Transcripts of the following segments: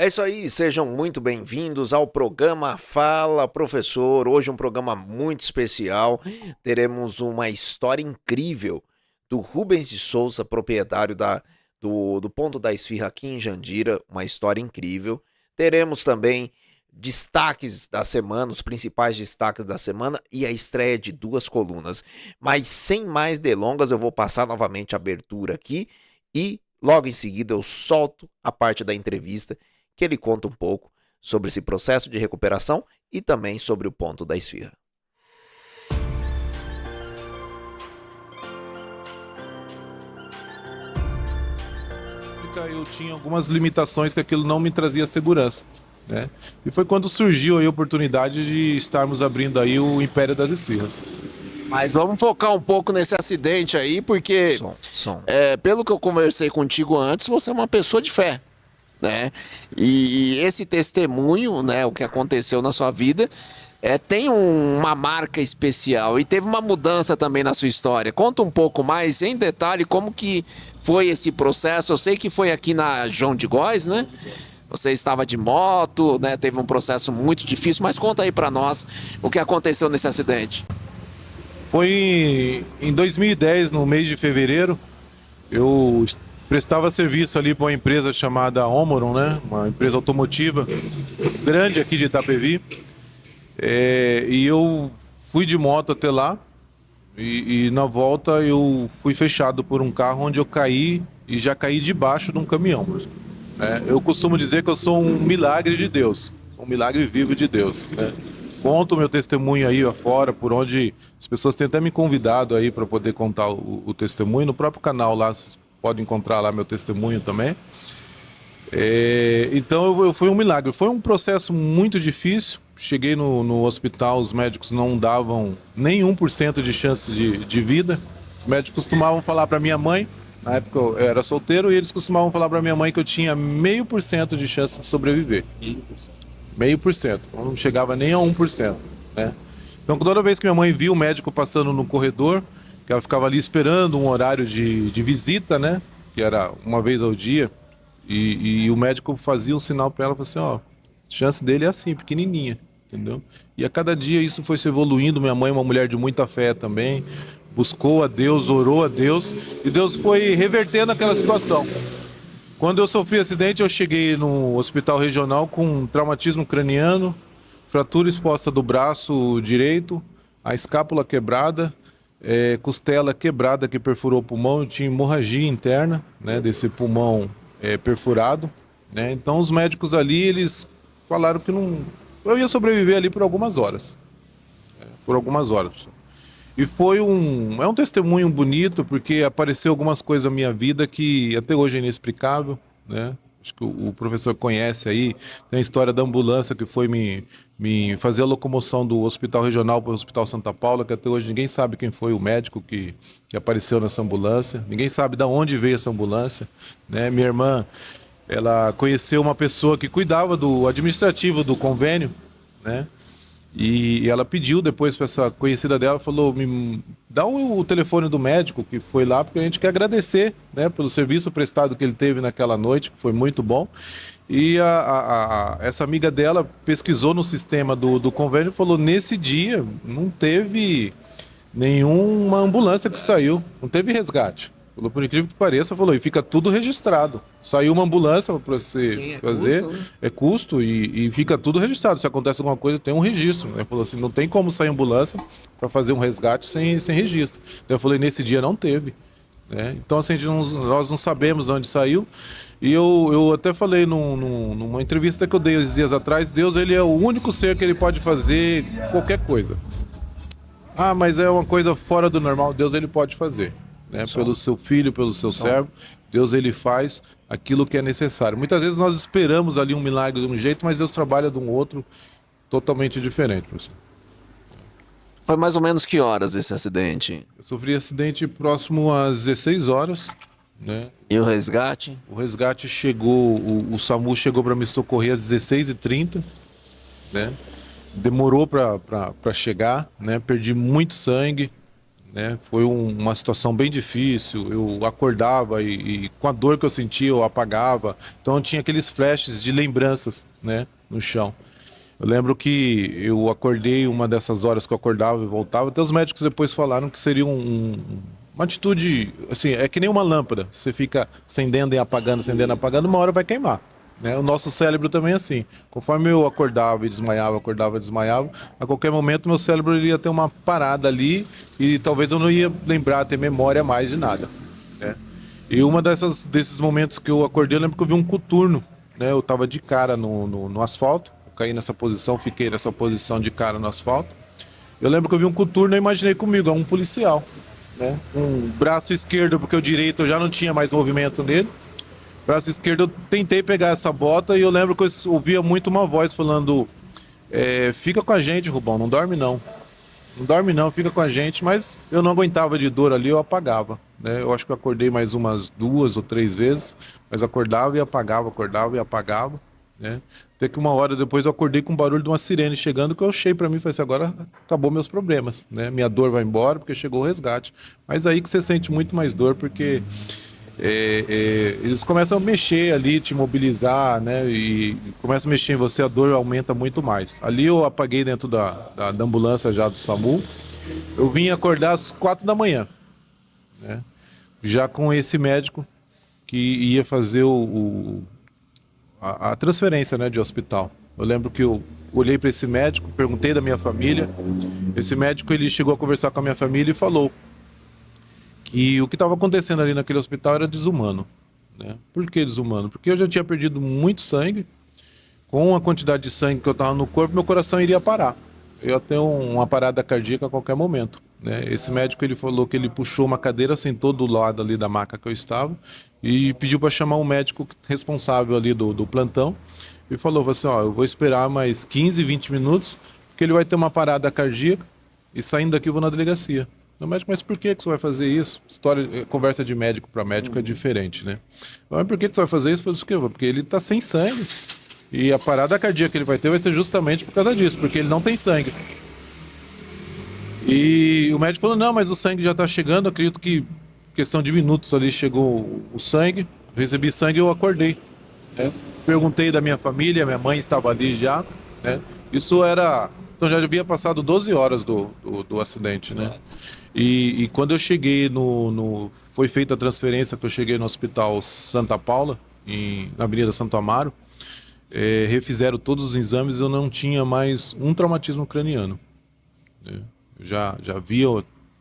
É isso aí, sejam muito bem-vindos ao programa Fala Professor. Hoje um programa muito especial. Teremos uma história incrível do Rubens de Souza, proprietário do Ponto da Esfirra aqui em Jandira. Uma história incrível. Teremos também destaques da semana, os principais destaques da semana e a estreia de duas colunas. Mas sem mais delongas, eu vou passar novamente a abertura aqui e logo em seguida eu solto a parte da entrevista que ele conta um pouco sobre esse processo de recuperação e também sobre o ponto da esfirra. Eu tinha algumas limitações que aquilo não me trazia segurança, né? E foi quando surgiu aí a oportunidade de estarmos abrindo aí o Império das Esfirras. Mas vamos focar um pouco nesse acidente aí, porque Som. pelo que eu conversei contigo antes, você é uma pessoa de fé, né? E esse testemunho, né, o que aconteceu na sua vida, tem uma marca especial e teve uma mudança também na sua história. Conta um pouco mais, em detalhe, como que foi esse processo. Eu sei que foi aqui na João de Góes, né? Você estava de moto, né? Teve um processo muito difícil, mas conta aí pra nós o que aconteceu nesse acidente. Foi em 2010, no mês de fevereiro, eu prestava serviço ali para uma empresa chamada Omoron, né? Uma empresa automotiva grande aqui de Itapevi. E eu fui de moto até lá e na volta eu fui fechado por um carro onde eu caí e já caí debaixo de um caminhão. Eu costumo dizer que eu sou um milagre de Deus, um milagre vivo de Deus, né? Conto meu testemunho aí afora, por onde as pessoas têm até me convidado aí para poder contar o testemunho. No próprio canal lá, vocês podem encontrar lá meu testemunho também. Então foi um milagre, foi um processo muito difícil. Cheguei no hospital, os médicos não davam nem 1% de chance de vida. Os médicos costumavam falar para minha mãe, na época eu era solteiro, e eles costumavam falar para minha mãe que eu tinha 0,5% de chance de sobreviver. 0,5%, não chegava nem a 1%, né? Então toda vez que minha mãe via o médico passando no corredor, que ela ficava ali esperando um horário de visita, né? Que era uma vez ao dia, e o médico fazia um sinal para ela, falou assim, ó, a chance dele é assim, pequenininha, entendeu? E a cada dia isso foi se evoluindo. Minha mãe é uma mulher de muita fé também, buscou a Deus, orou a Deus, e Deus foi revertendo aquela situação. Quando eu sofri acidente, eu cheguei no hospital regional com traumatismo craniano, fratura exposta do braço direito, a escápula quebrada, costela quebrada que perfurou o pulmão, eu tinha hemorragia interna, né, desse pulmão perfurado, né? Então os médicos ali, eles falaram que não, eu ia sobreviver ali por algumas horas, por algumas horas. E foi um testemunho bonito, porque apareceu algumas coisas na minha vida que até hoje é inexplicável, né? Acho que o professor conhece aí, tem a história da ambulância que foi me fazer a locomoção do hospital regional para o Hospital Santa Paula, que até hoje ninguém sabe quem foi o médico que apareceu nessa ambulância, ninguém sabe de onde veio essa ambulância, né? Minha irmã, ela conheceu uma pessoa que cuidava do administrativo do convênio, né? E ela pediu depois para essa conhecida dela, falou, me dá o telefone do médico que foi lá, porque a gente quer agradecer, né, pelo serviço prestado que ele teve naquela noite, que foi muito bom. E essa amiga dela pesquisou no sistema do convênio e falou, nesse dia não teve nenhuma ambulância que saiu, não teve resgate. Falou, por incrível que pareça, falou, e fica tudo registrado. Saiu uma ambulância para você fazer, custo, né? É custo e fica tudo registrado. Se acontece alguma coisa, tem um registro. Ele falou assim, não tem como sair ambulância para fazer um resgate sem registro. Então eu falei, nesse dia não teve, né? Então assim, nós não sabemos onde saiu. E eu até falei numa entrevista que eu dei uns dias atrás, Deus, ele é o único ser que ele pode fazer qualquer coisa. Ah, mas é uma coisa fora do normal, Deus ele pode fazer. Né, pelo seu filho, pelo seu servo, Deus ele faz aquilo que é necessário. Muitas vezes nós esperamos ali um milagre de um jeito, mas Deus trabalha de um outro totalmente diferente. Professor. Foi mais ou menos que horas esse acidente? Eu sofri acidente próximo às 16 horas. Né? E o resgate? O resgate chegou, o SAMU chegou para me socorrer às 16h30. Né? Demorou para chegar, né? Perdi muito sangue. né? Foi uma situação bem difícil. Eu acordava e com a dor que eu sentia eu apagava. Então eu tinha aqueles flashes de lembranças, né, no chão. Eu lembro que eu acordei uma dessas horas que eu acordava e voltava. Até os médicos depois falaram que seria uma atitude, assim, é que nem uma lâmpada. Você fica acendendo e apagando, uma hora vai queimar, né? O nosso cérebro também é assim. Conforme eu acordava e desmaiava, a qualquer momento meu cérebro iria ter uma parada ali e talvez eu não ia lembrar, ter memória mais de nada, né? E desses momentos que eu acordei, eu lembro que eu vi um coturno, né? Eu tava de cara no asfalto, eu caí nessa posição, fiquei nessa posição de cara no asfalto. Eu lembro que eu vi um coturno e imaginei comigo, é um policial, né? Um braço esquerdo, porque o direito eu já não tinha mais movimento nele. Braço esquerdo, eu tentei pegar essa bota e eu lembro que eu ouvia muito uma voz falando: fica com a gente, Rubão, não dorme não. Não dorme não, fica com a gente. Mas eu não aguentava de dor ali, eu apagava, né? Eu acho que eu acordei mais umas 2 ou 3 vezes, mas acordava e apagava, né? Até que uma hora depois eu acordei com o barulho de uma sirene chegando, que eu achei pra mim, falei assim, agora acabou meus problemas, né? Minha dor vai embora porque chegou o resgate. Mas aí que você sente muito mais dor, porque eles começam a mexer ali, te mobilizar, né? E começam a mexer em você, a dor aumenta muito mais. Ali eu apaguei dentro da ambulância já do SAMU. Eu vim acordar às 4 da manhã, né? Já com esse médico que ia fazer a transferência, né, de hospital. Eu lembro que eu olhei para esse médico, perguntei da minha família. Esse médico, ele chegou a conversar com a minha família e falou que o que estava acontecendo ali naquele hospital era desumano, né? Por que desumano? Porque eu já tinha perdido muito sangue. Com a quantidade de sangue que eu estava no corpo, meu coração iria parar. Eu ia ter uma parada cardíaca a qualquer momento, né? Esse médico, ele falou que ele puxou uma cadeira, sentou do lado ali da maca que eu estava e pediu para chamar um médico responsável ali do plantão e falou assim, ó, eu vou esperar mais 15, 20 minutos, porque ele vai ter uma parada cardíaca e saindo daqui eu vou na delegacia. O médico, mas por que você vai fazer isso? Conversa de médico para médico é diferente, né? Mas por que você vai fazer isso? Eu falei, porque ele está sem sangue. E a parada cardíaca que ele vai ter vai ser justamente por causa disso, porque ele não tem sangue. E o médico falou, não, mas o sangue já está chegando, acredito que questão de minutos ali chegou o sangue, eu recebi sangue e eu acordei, né? Perguntei da minha família, minha mãe estava ali já, né? Isso era... Então já havia passado 12 horas do acidente, né? E quando eu cheguei foi feita a transferência, que eu cheguei no Hospital Santa Paula, na Avenida Santo Amaro, refizeram todos os exames e eu não tinha mais um traumatismo craniano, né? Eu já havia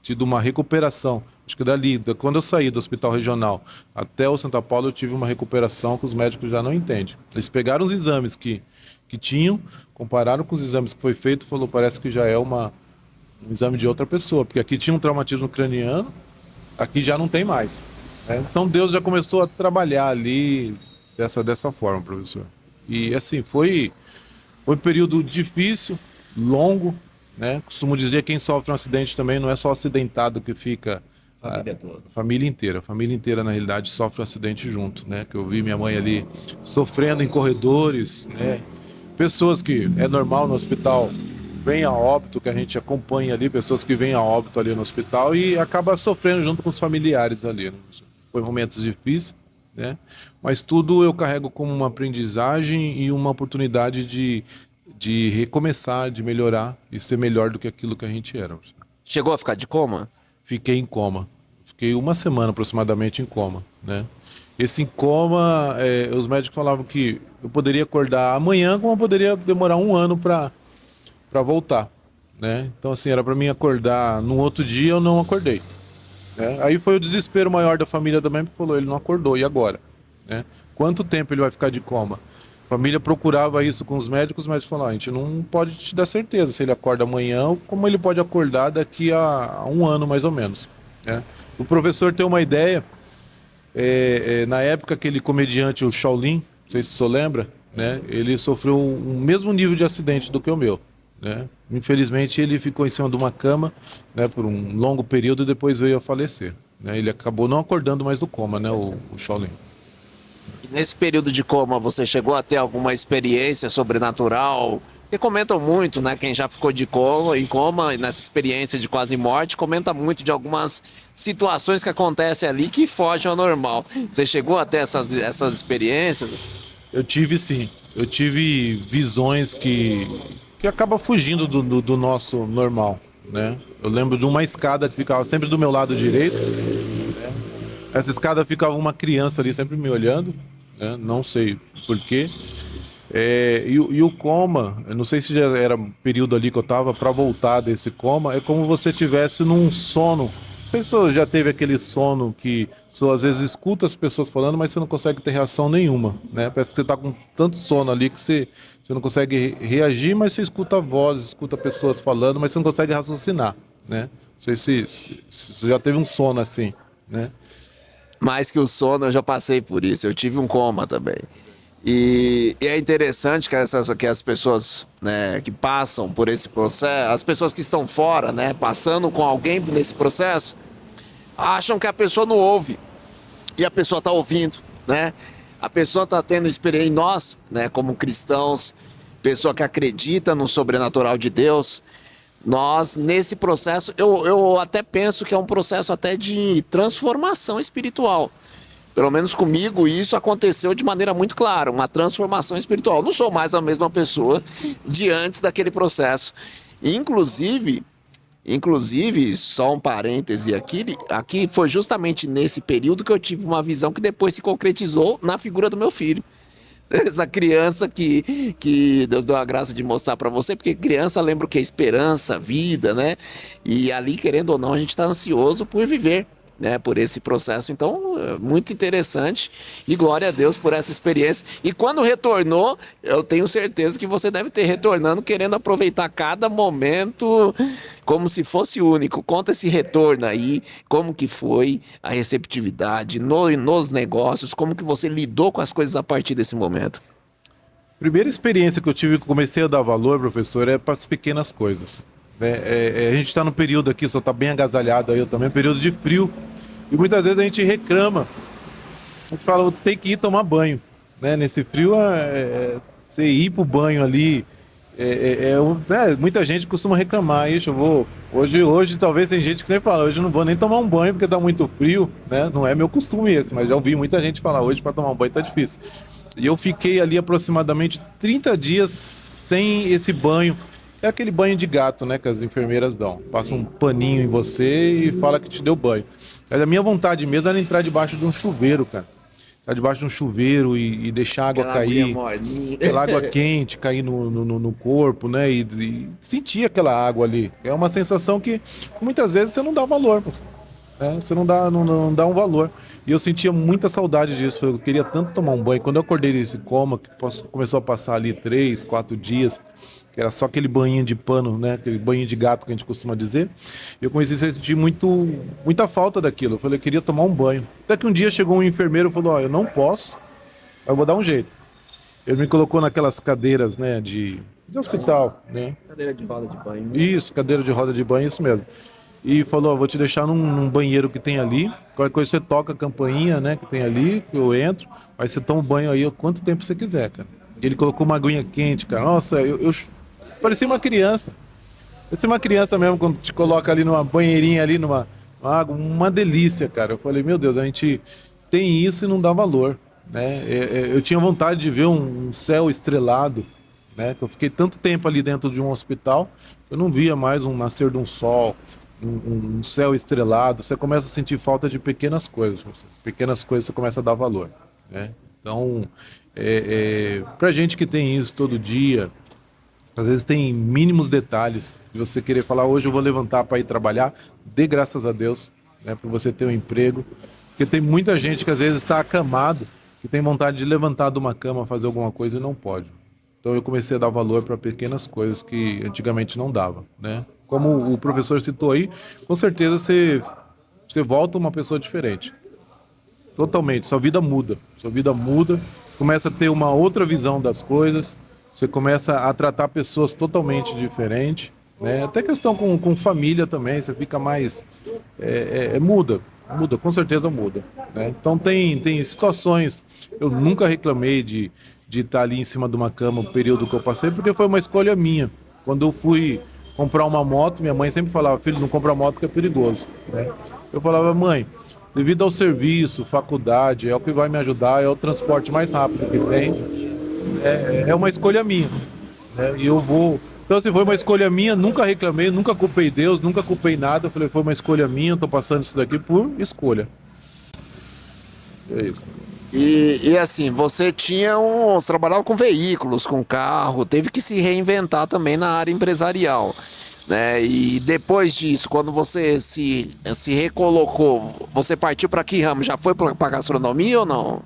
tido uma recuperação. Acho que quando eu saí do hospital regional até o Santa Paula, eu tive uma recuperação que os médicos já não entendem. Eles pegaram os exames que tinham, compararam com os exames que foi feito, falou, parece que já é um exame de outra pessoa, porque aqui tinha um traumatismo craniano, aqui já não tem mais, né? Então Deus já começou a trabalhar ali dessa forma, professor. E assim, foi um período difícil, longo, né? Costumo dizer que quem sofre um acidente também não é só acidentado que fica... Família toda. A família inteira na realidade sofre um acidente junto, né? Que eu vi minha mãe ali sofrendo em corredores, né? Pessoas que é normal no hospital vêm a óbito, que a gente acompanha ali, pessoas que vêm a óbito ali no hospital e acaba sofrendo junto com os familiares ali, né? Foi momentos difíceis, né? Mas tudo eu carrego como uma aprendizagem e uma oportunidade de recomeçar, de melhorar e ser melhor do que aquilo que a gente era. Chegou a ficar de coma? Fiquei em coma. Fiquei uma semana aproximadamente em coma, né? Esse em coma, os médicos falavam que eu poderia acordar amanhã, como eu poderia demorar 1 ano para voltar, né? Então, assim, era para mim acordar no outro dia, eu não acordei, né? Aí foi o desespero maior da família também, porque falou, ele não acordou, e agora, né? Quanto tempo ele vai ficar de coma? A família procurava isso com os médicos falaram, a gente não pode te dar certeza se ele acorda amanhã ou como ele pode acordar daqui a 1 ano, mais ou menos, né? O professor tem uma ideia, na época aquele comediante, o Shaolin, não sei se o senhor lembra, né? Ele sofreu o mesmo nível de acidente do que o meu, né? Infelizmente ele ficou em cima de uma cama, né, por um longo período e depois veio a falecer, né? Ele acabou não acordando mais do coma, né, o Shaolin. E nesse período de coma, você chegou a ter alguma experiência sobrenatural? Porque comentam muito, né? Quem já ficou em coma, nessa experiência de quase morte, comenta muito de algumas situações que acontecem ali que fogem ao normal. Você chegou a ter essas experiências? Eu tive sim. Eu tive visões que acabam fugindo do nosso normal, né? Eu lembro de uma escada que ficava sempre do meu lado direito. Essa escada ficava uma criança ali sempre me olhando, né? Não sei por quê. E o coma, eu não sei se já era um período ali que eu tava para voltar desse coma, é como você tivesse num sono. Não sei se você já teve aquele sono que você às vezes escuta as pessoas falando, mas você não consegue ter reação nenhuma, né? Parece que você tá com tanto sono ali que você não consegue reagir, mas você escuta vozes, escuta pessoas falando, mas você não consegue raciocinar, né? Não sei se você já teve um sono assim, né? Mais que o sono, eu já passei por isso. Eu tive um coma também. E é interessante que as pessoas, né, que passam por esse processo, as pessoas que estão fora, né, passando com alguém nesse processo, acham que a pessoa não ouve. E a pessoa está ouvindo, né? A pessoa está tendo experiência em nós, né, como cristãos, pessoa que acredita no sobrenatural de Deus. Nós, nesse processo, eu até penso que é um processo até de transformação espiritual. Pelo menos comigo, isso aconteceu de maneira muito clara, uma transformação espiritual. Eu não sou mais a mesma pessoa de antes daquele processo. Inclusive, só um parêntese aqui foi justamente nesse período que eu tive uma visão que depois se concretizou na figura do meu filho. Essa criança que Deus deu a graça de mostrar para você, porque criança lembra o que é esperança, vida, né? E ali, querendo ou não, a gente está ansioso por viver, né, por esse processo. Então, muito interessante e glória a Deus por essa experiência. E quando retornou, eu tenho certeza que você deve ter retornando querendo aproveitar cada momento como se fosse único. Conta esse retorno aí, como que foi a receptividade nos negócios, como que você lidou com as coisas a partir desse momento. Primeira experiência que eu tive que comecei a dar valor, professor, é para as pequenas coisas, né? A gente está no período aqui, só está bem agasalhado aí, eu também, período de frio. E muitas vezes a gente reclama, a gente fala, tem que ir tomar banho, né? Nesse frio, você ir pro banho ali, muita gente costuma reclamar, isso eu vou, hoje talvez tem gente que sempre fala, hoje eu não vou nem tomar um banho porque tá muito frio, né? Não é meu costume esse, mas já ouvi muita gente falar, hoje para tomar um banho tá difícil. E eu fiquei ali aproximadamente 30 dias sem esse banho. É aquele banho de gato, né, que as enfermeiras dão. Passa um paninho em você e fala que te deu banho. Mas a minha vontade mesmo era entrar debaixo de um chuveiro, cara. Entrar debaixo de um chuveiro e deixar a água cair. Aquela água quente cair no corpo, né? E sentir aquela água ali. É uma sensação que muitas vezes você não dá valor, né? Você não dá um valor. E eu sentia muita saudade disso. Eu queria tanto tomar um banho. Quando eu acordei desse coma, que começou a passar ali 3, 4 dias... Era só aquele banhinho de pano, né? Aquele banho de gato que a gente costuma dizer. Eu comecei a sentir muita falta daquilo. Eu falei, eu queria tomar um banho. Até que um dia chegou um enfermeiro e falou, eu não posso, mas eu vou dar um jeito. Ele me colocou naquelas cadeiras, né, de hospital, né? Cadeira de roda de banho. Isso, cadeira de roda de banho, isso mesmo. E falou, vou te deixar num banheiro que tem ali. Qualquer coisa você toca a campainha, né, que tem ali, que eu entro. Aí você toma um banho aí, quanto tempo você quiser, cara. Ele colocou uma aguinha quente, cara. Nossa, eu parecia uma criança. Parecia uma criança mesmo, quando te coloca ali numa banheirinha, ali numa água. Uma delícia, cara. Eu falei, meu Deus, a gente tem isso e não dá valor, né? Eu tinha vontade de ver um céu estrelado, né? Eu fiquei tanto tempo ali dentro de um hospital, eu não via mais um nascer de um sol, um céu estrelado. Você começa a sentir falta de pequenas coisas. Pequenas coisas você começa a dar valor, né? Então, pra gente que tem isso todo dia, às vezes tem mínimos detalhes de você querer falar, hoje eu vou levantar para ir trabalhar, dê graças a Deus, né, para você ter um emprego. Porque tem muita gente que às vezes está acamado, que tem vontade de levantar de uma cama, fazer alguma coisa e não pode. Então eu comecei a dar valor para pequenas coisas que antigamente não dava, né? Como o professor citou aí, com certeza você volta uma pessoa diferente. Totalmente, sua vida muda, você começa a ter uma outra visão das coisas, você começa a tratar pessoas totalmente diferentes, né? Até questão com família também, você fica mais... muda, com certeza muda, né? Então tem situações, eu nunca reclamei de de estar ali em cima de uma cama o período que eu passei, porque foi uma escolha minha. Quando eu fui comprar uma moto, minha mãe sempre falava, filho, não compra moto porque é perigoso, né? Eu falava, mãe, devido ao serviço, faculdade, é o que vai me ajudar, é o transporte mais rápido que tem, é uma escolha minha, né? E eu vou... Então, assim, foi uma escolha minha, nunca reclamei, nunca culpei Deus, nunca culpei nada. Eu falei, foi uma escolha minha, eu tô passando isso daqui por escolha. É isso. E assim, você você trabalhava com veículos, com carro, teve que se reinventar também na área empresarial, né? E depois disso, quando você se recolocou, você partiu para que ramo? Já foi para gastronomia ou não?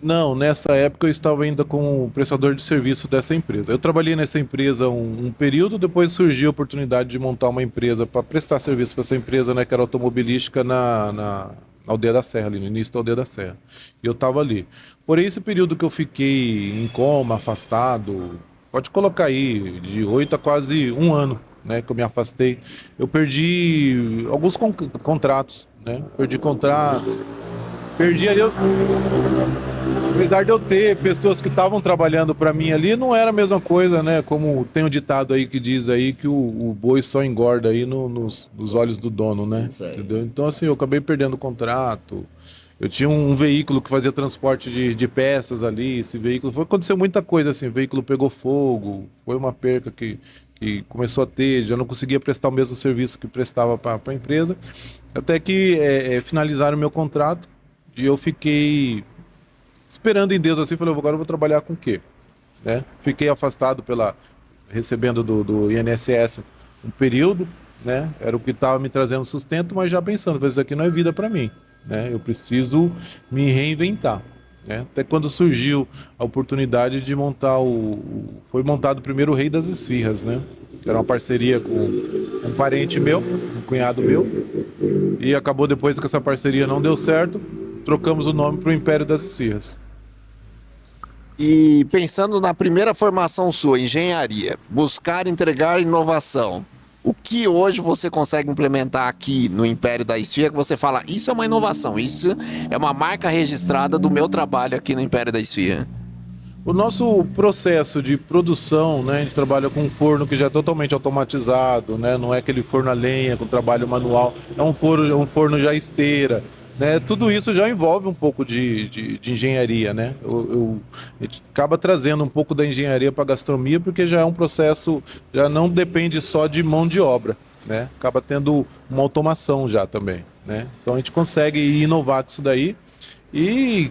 Não, nessa época eu estava ainda como prestador de serviço dessa empresa. Eu trabalhei nessa empresa um período, depois surgiu a oportunidade de montar uma empresa para prestar serviço para essa empresa, né, que era automobilística na Aldeia da Serra, ali no início da Aldeia da Serra. E eu estava ali. Porém, esse período que eu fiquei em coma, afastado, pode colocar aí, de 8 a quase um ano, né, que eu me afastei, eu perdi alguns contratos, né? Perdi contratos. Perdi ali, apesar de eu ter pessoas que estavam trabalhando para mim ali, não era a mesma coisa, né? Como tem um ditado aí que diz aí que o boi só engorda aí nos olhos do dono, né? Entendeu? Então, assim, eu acabei perdendo o contrato. Eu tinha um veículo que fazia transporte de peças ali. Esse veículo, aconteceu muita coisa assim. O veículo pegou fogo, foi uma perca que começou a ter. Já não conseguia prestar o mesmo serviço que prestava para a empresa. Até que finalizaram o meu contrato. E eu fiquei esperando em Deus assim, falei, agora eu vou trabalhar com o quê? Né? Fiquei afastado recebendo do INSS um período, né? Era o que estava me trazendo sustento, mas já pensando, isso aqui não é vida para mim, né? Eu preciso me reinventar, né? Até quando surgiu a oportunidade de montar foi montado primeiro o Rei das Esfirras, né? Que era uma parceria com um parente meu, um cunhado meu, e acabou depois que essa parceria não deu certo, trocamos o nome para o Império das Esfirras. E pensando na primeira formação sua, engenharia, buscar entregar inovação, o que hoje você consegue implementar aqui no Império da Esfirra que você fala, isso é uma inovação, isso é uma marca registrada do meu trabalho aqui no Império da Esfirra? O nosso processo de produção, né, a gente trabalha com um forno que já é totalmente automatizado, né, não é aquele forno a lenha com trabalho manual, é um forno já esteira, né, tudo isso já envolve um pouco de engenharia, né, a gente acaba trazendo um pouco da engenharia para a gastronomia porque já é um processo, já não depende só de mão de obra, né, acaba tendo uma automação já também, né, então a gente consegue inovar disso daí e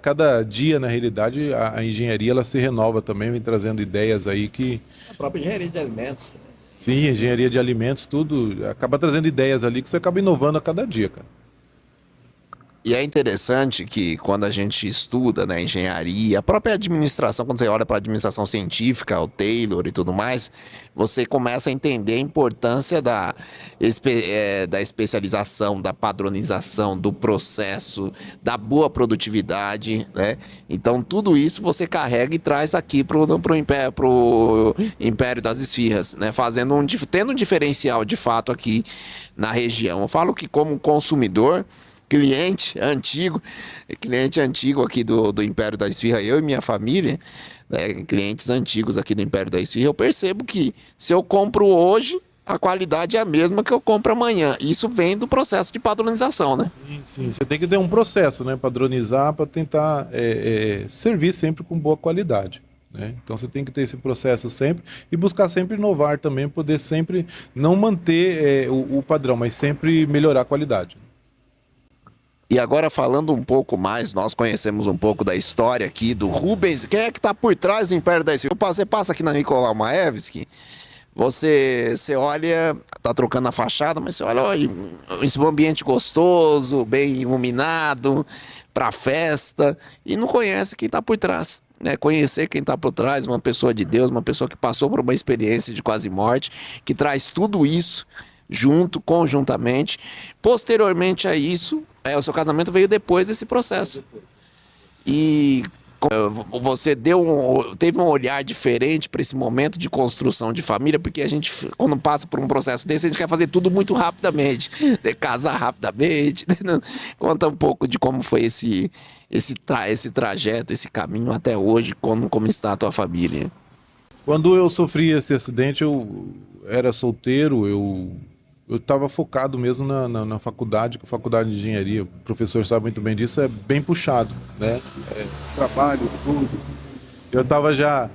cada dia, na realidade, a engenharia ela se renova também, vem trazendo ideias aí que... A própria engenharia de alimentos. Sim, engenharia de alimentos, tudo, acaba trazendo ideias ali que você acaba inovando a cada dia, cara. E é interessante que quando a gente estuda, né, engenharia, a própria administração, quando você olha para a administração científica, o Taylor e tudo mais, você começa a entender a importância da especialização, da padronização, do processo, da boa produtividade, né? Então tudo isso você carrega e traz aqui pro Império das Esfirras, né? Tendo um diferencial de fato aqui na região. Eu falo que como consumidor, cliente antigo aqui do Império da Esfirra, eu e minha família, né, clientes antigos aqui do Império da Esfirra, eu percebo que se eu compro hoje, a qualidade é a mesma que eu compro amanhã. Isso vem do processo de padronização, né? Sim, você tem que ter um processo, né, padronizar para tentar servir sempre com boa qualidade. Né? Então você tem que ter esse processo sempre e buscar sempre inovar também, poder sempre não manter o padrão, mas sempre melhorar a qualidade. E agora falando um pouco mais, nós conhecemos um pouco da história aqui do Rubens. Quem é que está por trás do Império da Esfirra? Você passa aqui na Nicolau Maevski, você olha, tá trocando a fachada, mas você olha, esse ambiente gostoso, bem iluminado, para festa, e não conhece quem está por trás. Né? Conhecer quem está por trás, uma pessoa de Deus, uma pessoa que passou por uma experiência de quase morte, que traz tudo isso conjuntamente. Posteriormente a isso, o seu casamento veio depois desse processo. E Você teve um olhar diferente para esse momento de construção de família, porque a gente, quando passa por um processo desse, a gente quer fazer tudo muito rapidamente, casar rapidamente. Conta um pouco de como foi esse trajeto, esse caminho até hoje, como está a tua família. Quando eu sofri esse acidente, eu era solteiro, eu estava focado mesmo na faculdade, que a faculdade de engenharia, o professor sabe muito bem disso, é bem puxado, né? Trabalho, tudo. Eu estava já,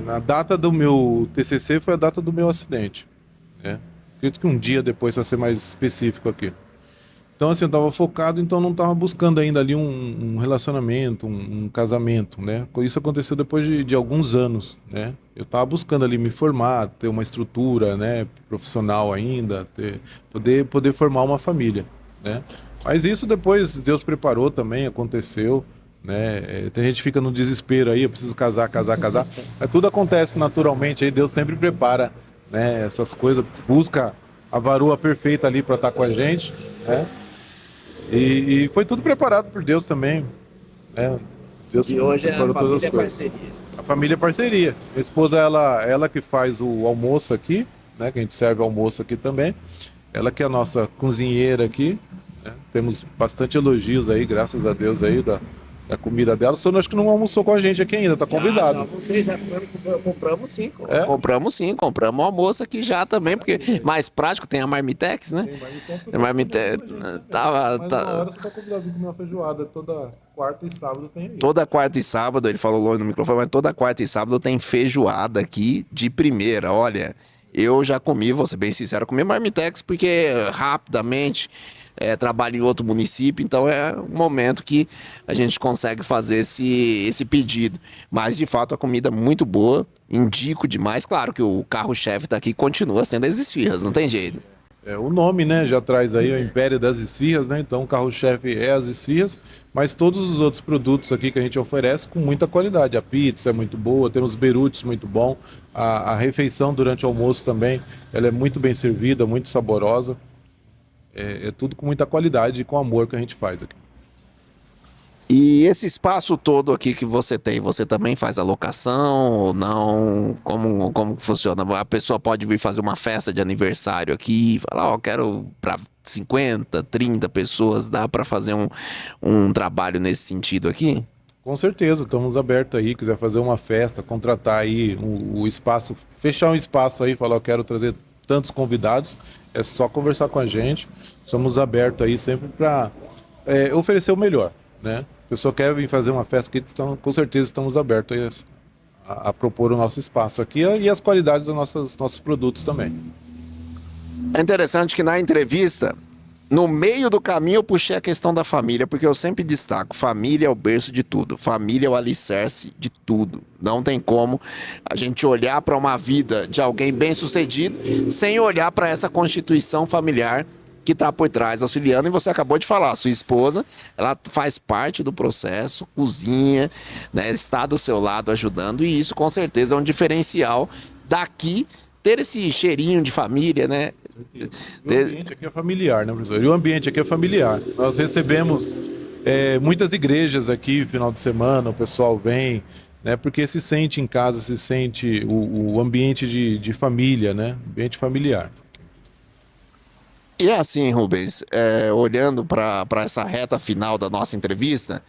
na data do meu TCC foi a data do meu acidente, né? Acredito que um dia depois vai ser mais específico aqui. Então, assim, eu estava focado, então não estava buscando ainda ali um relacionamento, um casamento, né? Isso aconteceu depois de alguns anos, né? Eu estava buscando ali me formar, ter uma estrutura, né, profissional ainda, poder formar uma família, né? Mas isso depois Deus preparou também, aconteceu, né? Tem gente que fica no desespero aí, eu preciso casar. Tudo acontece naturalmente, aí Deus sempre prepara, né, essas coisas, busca a varoa perfeita ali para estar com a gente, né? E foi tudo preparado por Deus também, né? Deus E hoje a preparou todas família as é coisas. parceria. A família é parceria. Minha esposa, ela que faz o almoço aqui, né? Que a gente serve almoço aqui também. Ela que é a nossa cozinheira aqui, né? Temos bastante elogios aí, graças a Deus aí, da comida dela. Só acho que não almoçou com a gente aqui ainda, tá convidado. Compramos sim. É? Compramos sim, compramos um almoço aqui já também, porque mais prático, tem a Marmitex, né? A Marmitex Mas uma hora você tá convidado a comer uma feijoada toda quarta e sábado tem aí. toda quarta e sábado, ele falou longe no microfone, mas toda quarta e sábado tem feijoada aqui de primeira. Olha, eu já comi, vou ser bem sincero, comi Marmitex porque rapidamente trabalho em outro município, então é um momento que a gente consegue fazer esse pedido. Mas de fato a comida é muito boa, indico demais. Claro que o carro-chefe daqui continua sendo as esfirras, não tem jeito. O nome, né, já traz aí o Império das Esfirras, né? Então o carro-chefe é as esfirras, mas todos os outros produtos aqui que a gente oferece com muita qualidade. A pizza é muito boa, temos berutes muito bom, a refeição durante o almoço também, ela é muito bem servida, muito saborosa. É tudo com muita qualidade e com amor que a gente faz aqui. E esse espaço todo aqui que você tem, você também faz alocação ou não? Como que funciona? A pessoa pode vir fazer uma festa de aniversário aqui e falar, ó, quero para 50, 30 pessoas, dá para fazer um trabalho nesse sentido aqui? Com certeza, estamos abertos aí, quiser fazer uma festa, contratar aí o espaço, fechar um espaço aí, falar, eu quero trazer tantos convidados, é só conversar com a gente. Somos abertos aí sempre para oferecer o melhor, né? A pessoa quer vir fazer uma festa aqui, então, com certeza estamos abertos aí a propor o nosso espaço aqui e as qualidades dos nossos produtos também. É interessante que na entrevista, no meio do caminho, eu puxei a questão da família, porque eu sempre destaco, família é o berço de tudo, família é o alicerce de tudo. Não tem como a gente olhar para uma vida de alguém bem-sucedido sem olhar para essa constituição familiar que está por trás, auxiliando. E você acabou de falar, sua esposa, ela faz parte do processo, cozinha, né, está do seu lado ajudando, e isso com certeza é um diferencial daqui, ter esse cheirinho de família, né? O ambiente aqui é familiar, né, professor? E o ambiente aqui é familiar. Nós recebemos muitas igrejas aqui, final de semana, o pessoal vem, né, porque se sente em casa, se sente o ambiente de família, né? Ambiente familiar. E é assim, Rubens, olhando para essa reta final da nossa entrevista,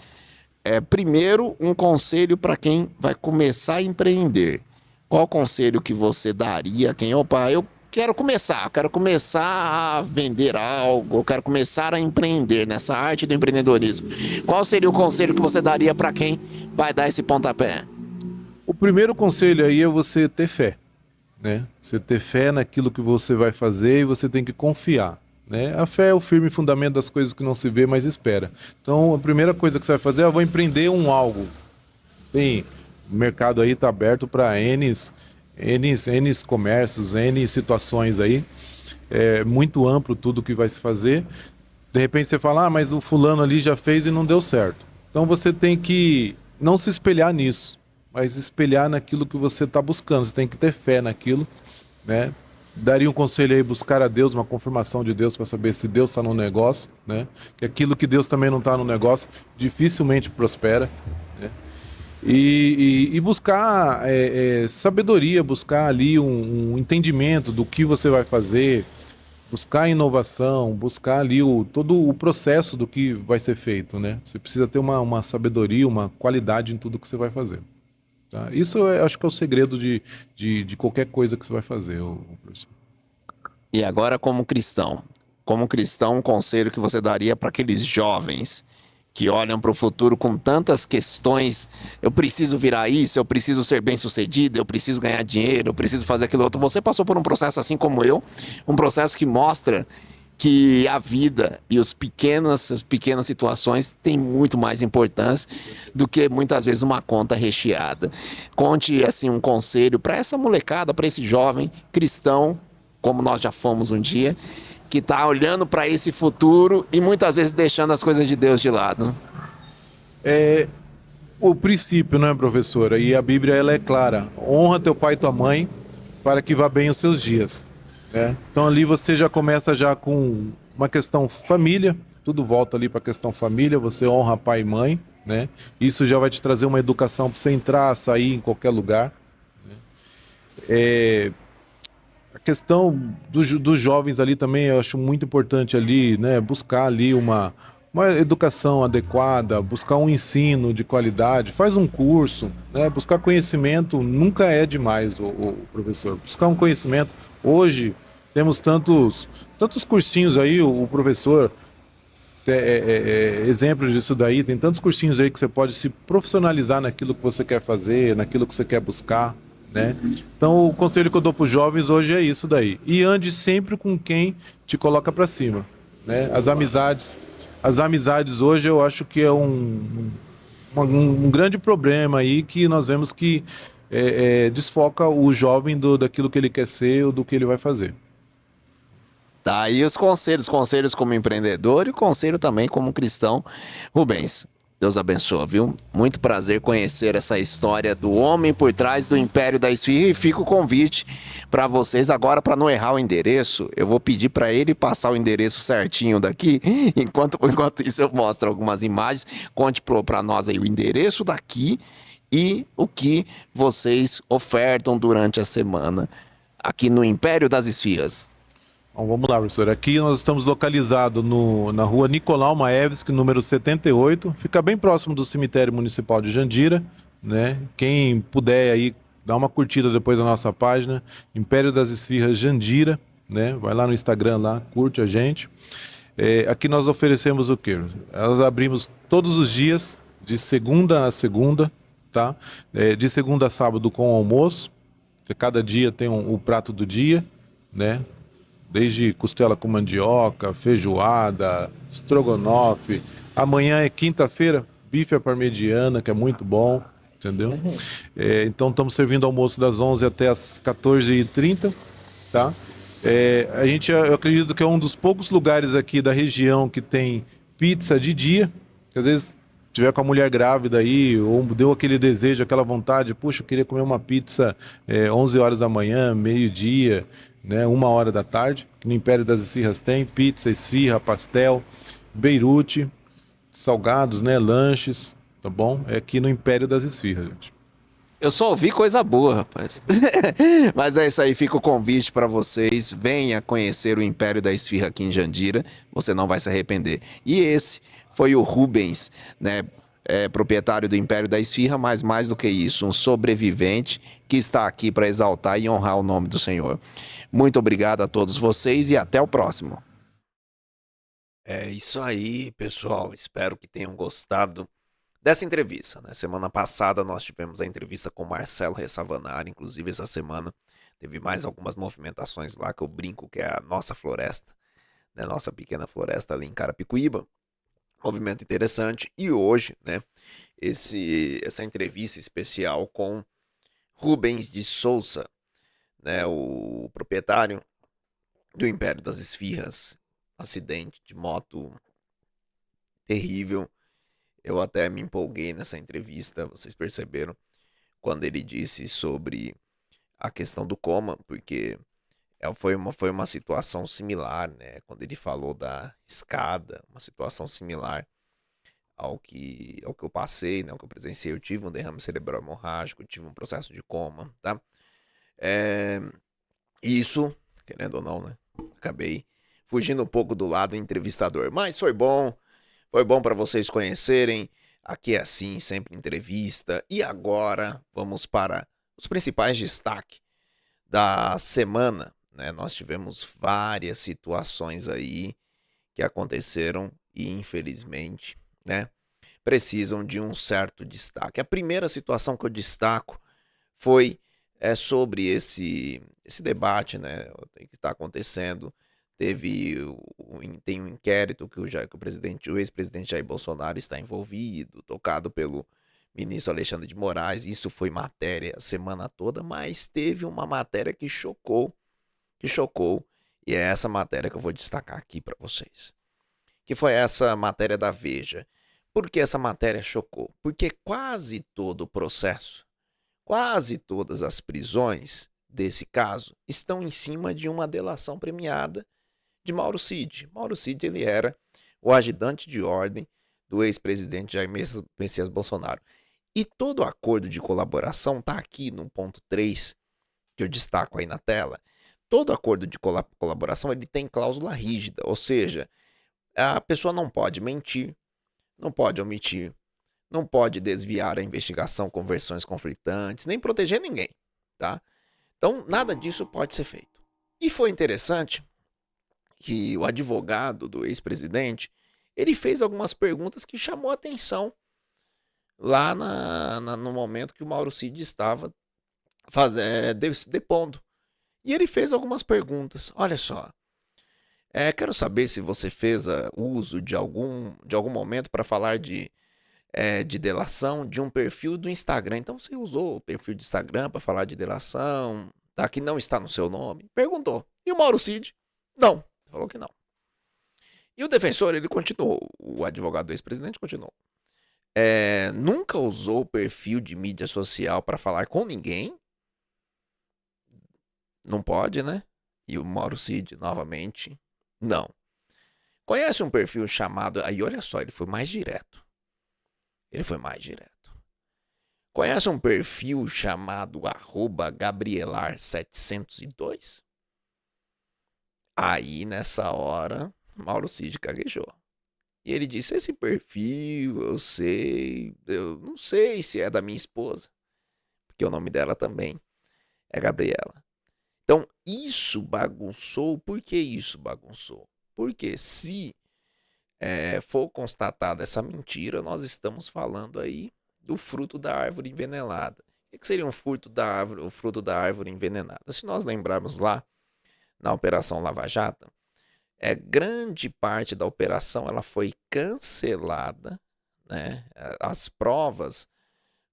primeiro um conselho para quem vai começar a empreender. Qual conselho que você daria a quem, opa, eu quero começar a vender algo, eu quero começar a empreender nessa arte do empreendedorismo. Qual seria o conselho que você daria para quem vai dar esse pontapé? O primeiro conselho aí é você ter fé, né? Você ter fé naquilo que você vai fazer e você tem que confiar, né? A fé é o firme fundamento das coisas que não se vê, mas espera. Então, a primeira coisa que você vai fazer é, eu vou empreender algo. O mercado aí está aberto para N comércios, N situações aí. É muito amplo tudo que vai se fazer. De repente você fala, mas o fulano ali já fez e não deu certo. Então você tem que não se espelhar nisso, mas espelhar naquilo que você está buscando. Você tem que ter fé naquilo, né? Daria um conselho aí, buscar a Deus, uma confirmação de Deus para saber se Deus está no negócio, né? Que aquilo que Deus também não está no negócio dificilmente prospera, né? E buscar sabedoria, buscar ali um entendimento do que você vai fazer, buscar inovação, buscar ali todo o processo do que vai ser feito, né? Você precisa ter uma sabedoria, uma qualidade em tudo que você vai fazer. Tá? Isso acho que é o segredo de qualquer coisa que você vai fazer, o professor. E agora, como cristão, um conselho que você daria para aqueles jovens que olham para o futuro com tantas questões? Eu preciso virar isso, eu preciso ser bem-sucedido, eu preciso ganhar dinheiro, eu preciso fazer aquilo outro. Você passou por um processo assim como eu, um processo que mostra que a vida e as pequenas situações têm muito mais importância do que muitas vezes uma conta recheada. Conte assim um conselho para essa molecada, para esse jovem cristão, como nós já fomos um dia, que está olhando para esse futuro e muitas vezes deixando as coisas de Deus de lado. É o princípio, né, professora? E a Bíblia ela é clara: honra teu pai e tua mãe para que vá bem os seus dias. Né? Então ali você já começa já com uma questão família, tudo volta ali para a questão família, você honra pai e mãe, né? Isso já vai te trazer uma educação para você entrar, sair em qualquer lugar. Né? A questão dos jovens ali também eu acho muito importante ali, né? Buscar ali uma educação adequada, buscar um ensino de qualidade, faz um curso, né? Buscar conhecimento nunca é demais, o professor. Buscar um conhecimento. Hoje temos tantos cursinhos aí, o professor exemplo disso daí, tem tantos cursinhos aí que você pode se profissionalizar naquilo que você quer fazer, naquilo que você quer buscar, né? Então o conselho que eu dou para os jovens hoje é isso daí. E ande sempre com quem te coloca para cima, né? As amizades hoje eu acho que é um grande problema aí que nós vemos que desfoca o jovem daquilo que ele quer ser ou do que ele vai fazer. Tá aí os conselhos como empreendedor e conselho também como cristão. Rubens, Deus abençoe, viu? Muito prazer conhecer essa história do homem por trás do Império da Esfirra, e fica o convite para vocês agora, para não errar o endereço. Eu vou pedir para ele passar o endereço certinho daqui. Enquanto isso eu mostro algumas imagens. Conte para nós aí o endereço daqui e o que vocês ofertam durante a semana aqui no Império das Esfirras. Então, vamos lá, professor. Aqui nós estamos localizados na rua Nicolau Maevski, número 78. Fica bem próximo do cemitério municipal de Jandira, né? Quem puder aí, dá uma curtida depois da nossa página, Império das Esfirras Jandira, né? Vai lá no Instagram, lá, curte a gente. Aqui nós oferecemos o quê? Nós abrimos todos os dias, de segunda a segunda, tá? De segunda a sábado com almoço. Cada dia tem o prato do dia, né? Desde costela com mandioca, feijoada, estrogonofe. Amanhã é quinta-feira, bife à parmegiana, que é muito bom, entendeu? Então estamos servindo almoço das 11 até as 14h30, tá? Eu acredito que é um dos poucos lugares aqui da região que tem pizza de dia, que às vezes tiver com a mulher grávida aí, ou deu aquele desejo, aquela vontade, puxa, eu queria comer uma pizza 11 horas da manhã, meio-dia, né, 1 hora da tarde, que no Império das Esfirras tem pizza, esfirra, pastel, beirute, salgados, né, lanches, tá bom? É aqui no Império das Esfirras, gente. Eu só ouvi coisa boa, rapaz. Mas é isso aí, fica o convite para vocês. Venha conhecer o Império da Esfirra aqui em Jandira. Você não vai se arrepender. E esse foi o Rubens, né? Proprietário do Império da Esfirra, mas mais do que isso, um sobrevivente que está aqui para exaltar e honrar o nome do Senhor. Muito obrigado a todos vocês e até o próximo. É isso aí, pessoal. Espero que tenham gostado dessa entrevista, né? Semana passada nós tivemos a entrevista com Marcelo Ressavanari, inclusive essa semana teve mais algumas movimentações lá que eu brinco que é a nossa floresta, né? Nossa pequena floresta ali em Carapicuíba. Movimento interessante. E hoje, né, essa entrevista especial com Rubens de Souza, né, o proprietário do Império das Esfirras. Acidente de moto terrível. Eu até me empolguei nessa entrevista, vocês perceberam, quando ele disse sobre a questão do coma, porque foi uma situação similar, né? Quando ele falou da escada, uma situação similar ao que eu passei, né, ao que eu presenciei. Eu tive um derrame cerebral hemorrágico, tive um processo de coma, tá? É, isso, querendo ou não, né? Acabei fugindo um pouco do lado entrevistador, mas foi bom para vocês conhecerem. Aqui é assim, sempre entrevista. E agora vamos para os principais destaques da semana, né? Nós tivemos várias situações aí que aconteceram e infelizmente, né, precisam de um certo destaque. A primeira situação que eu destaco foi sobre esse debate, né, que está acontecendo. Tem um inquérito que o ex-presidente Jair Bolsonaro está envolvido, tocado pelo ministro Alexandre de Moraes. Isso foi matéria a semana toda, mas teve uma matéria que chocou, e é essa matéria que eu vou destacar aqui para vocês. Que foi essa matéria da Veja. Por que essa matéria chocou? Porque quase todo o processo, quase todas as prisões desse caso estão em cima de uma delação premiada de Mauro Cid. Mauro Cid, ele era o ajudante de ordem do ex-presidente Jair Messias Bolsonaro. E todo acordo de colaboração está aqui no ponto 3, que eu destaco aí na tela. Todo acordo de colaboração ele tem cláusula rígida, ou seja, a pessoa não pode mentir, não pode omitir, não pode desviar a investigação com versões conflitantes, nem proteger ninguém, tá? Então, nada disso pode ser feito. E foi interessante que o advogado do ex-presidente, ele fez algumas perguntas que chamou a atenção lá no momento que o Mauro Cid estava depondo. E ele fez algumas perguntas. Olha só, quero saber se você fez uso de algum momento para falar de delação de um perfil do Instagram. Então você usou o perfil do Instagram para falar de delação, tá? Que não está no seu nome? Perguntou. E o Mauro Cid? Não. Falou que não. E o defensor, ele continuou. O advogado do ex-presidente continuou. Nunca usou o perfil de mídia social para falar com ninguém? Não pode, né? E o Mauro Cid, novamente, não. Conhece um perfil chamado... Aí, olha só, ele foi mais direto. Conhece um perfil chamado @Gabrielar702? Aí, nessa hora, Mauro Cid gaguejou. E ele disse, esse perfil, eu não sei se é da minha esposa, porque o nome dela também é Gabriela. Então, isso bagunçou. Por que isso bagunçou? Porque se for constatada essa mentira, nós estamos falando aí do fruto da árvore envenenada. O que seria o fruto da árvore envenenada? Se nós lembrarmos lá na Operação Lava Jato, grande parte da operação ela foi cancelada, né? As provas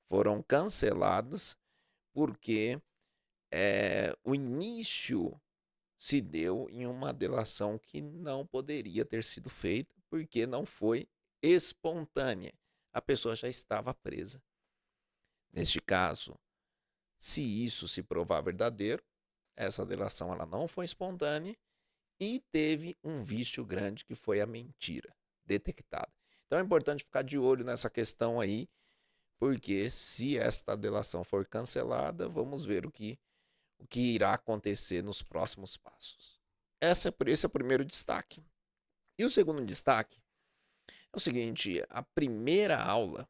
foram canceladas porque o início se deu em uma delação que não poderia ter sido feita porque não foi espontânea. A pessoa já estava presa. Neste caso, se isso se provar verdadeiro, essa delação ela não foi espontânea e teve um vício grande que foi a mentira detectada. Então é importante ficar de olho nessa questão aí, porque se esta delação for cancelada, vamos ver o que irá acontecer nos próximos passos. Esse é o primeiro destaque. E o segundo destaque é o seguinte: a primeira aula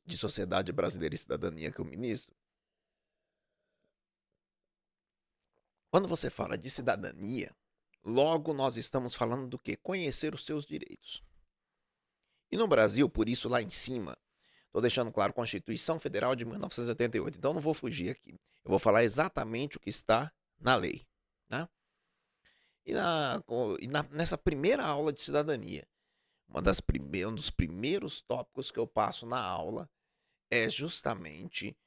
de Sociedade Brasileira e Cidadania que eu ministro, quando você fala de cidadania, logo nós estamos falando do quê? Conhecer os seus direitos. E no Brasil, por isso lá em cima, estou deixando claro, Constituição Federal de 1988. Então não vou fugir aqui. Eu vou falar exatamente o que está na lei. Né? Nessa primeira aula de cidadania, um dos primeiros tópicos que eu passo na aula é justamente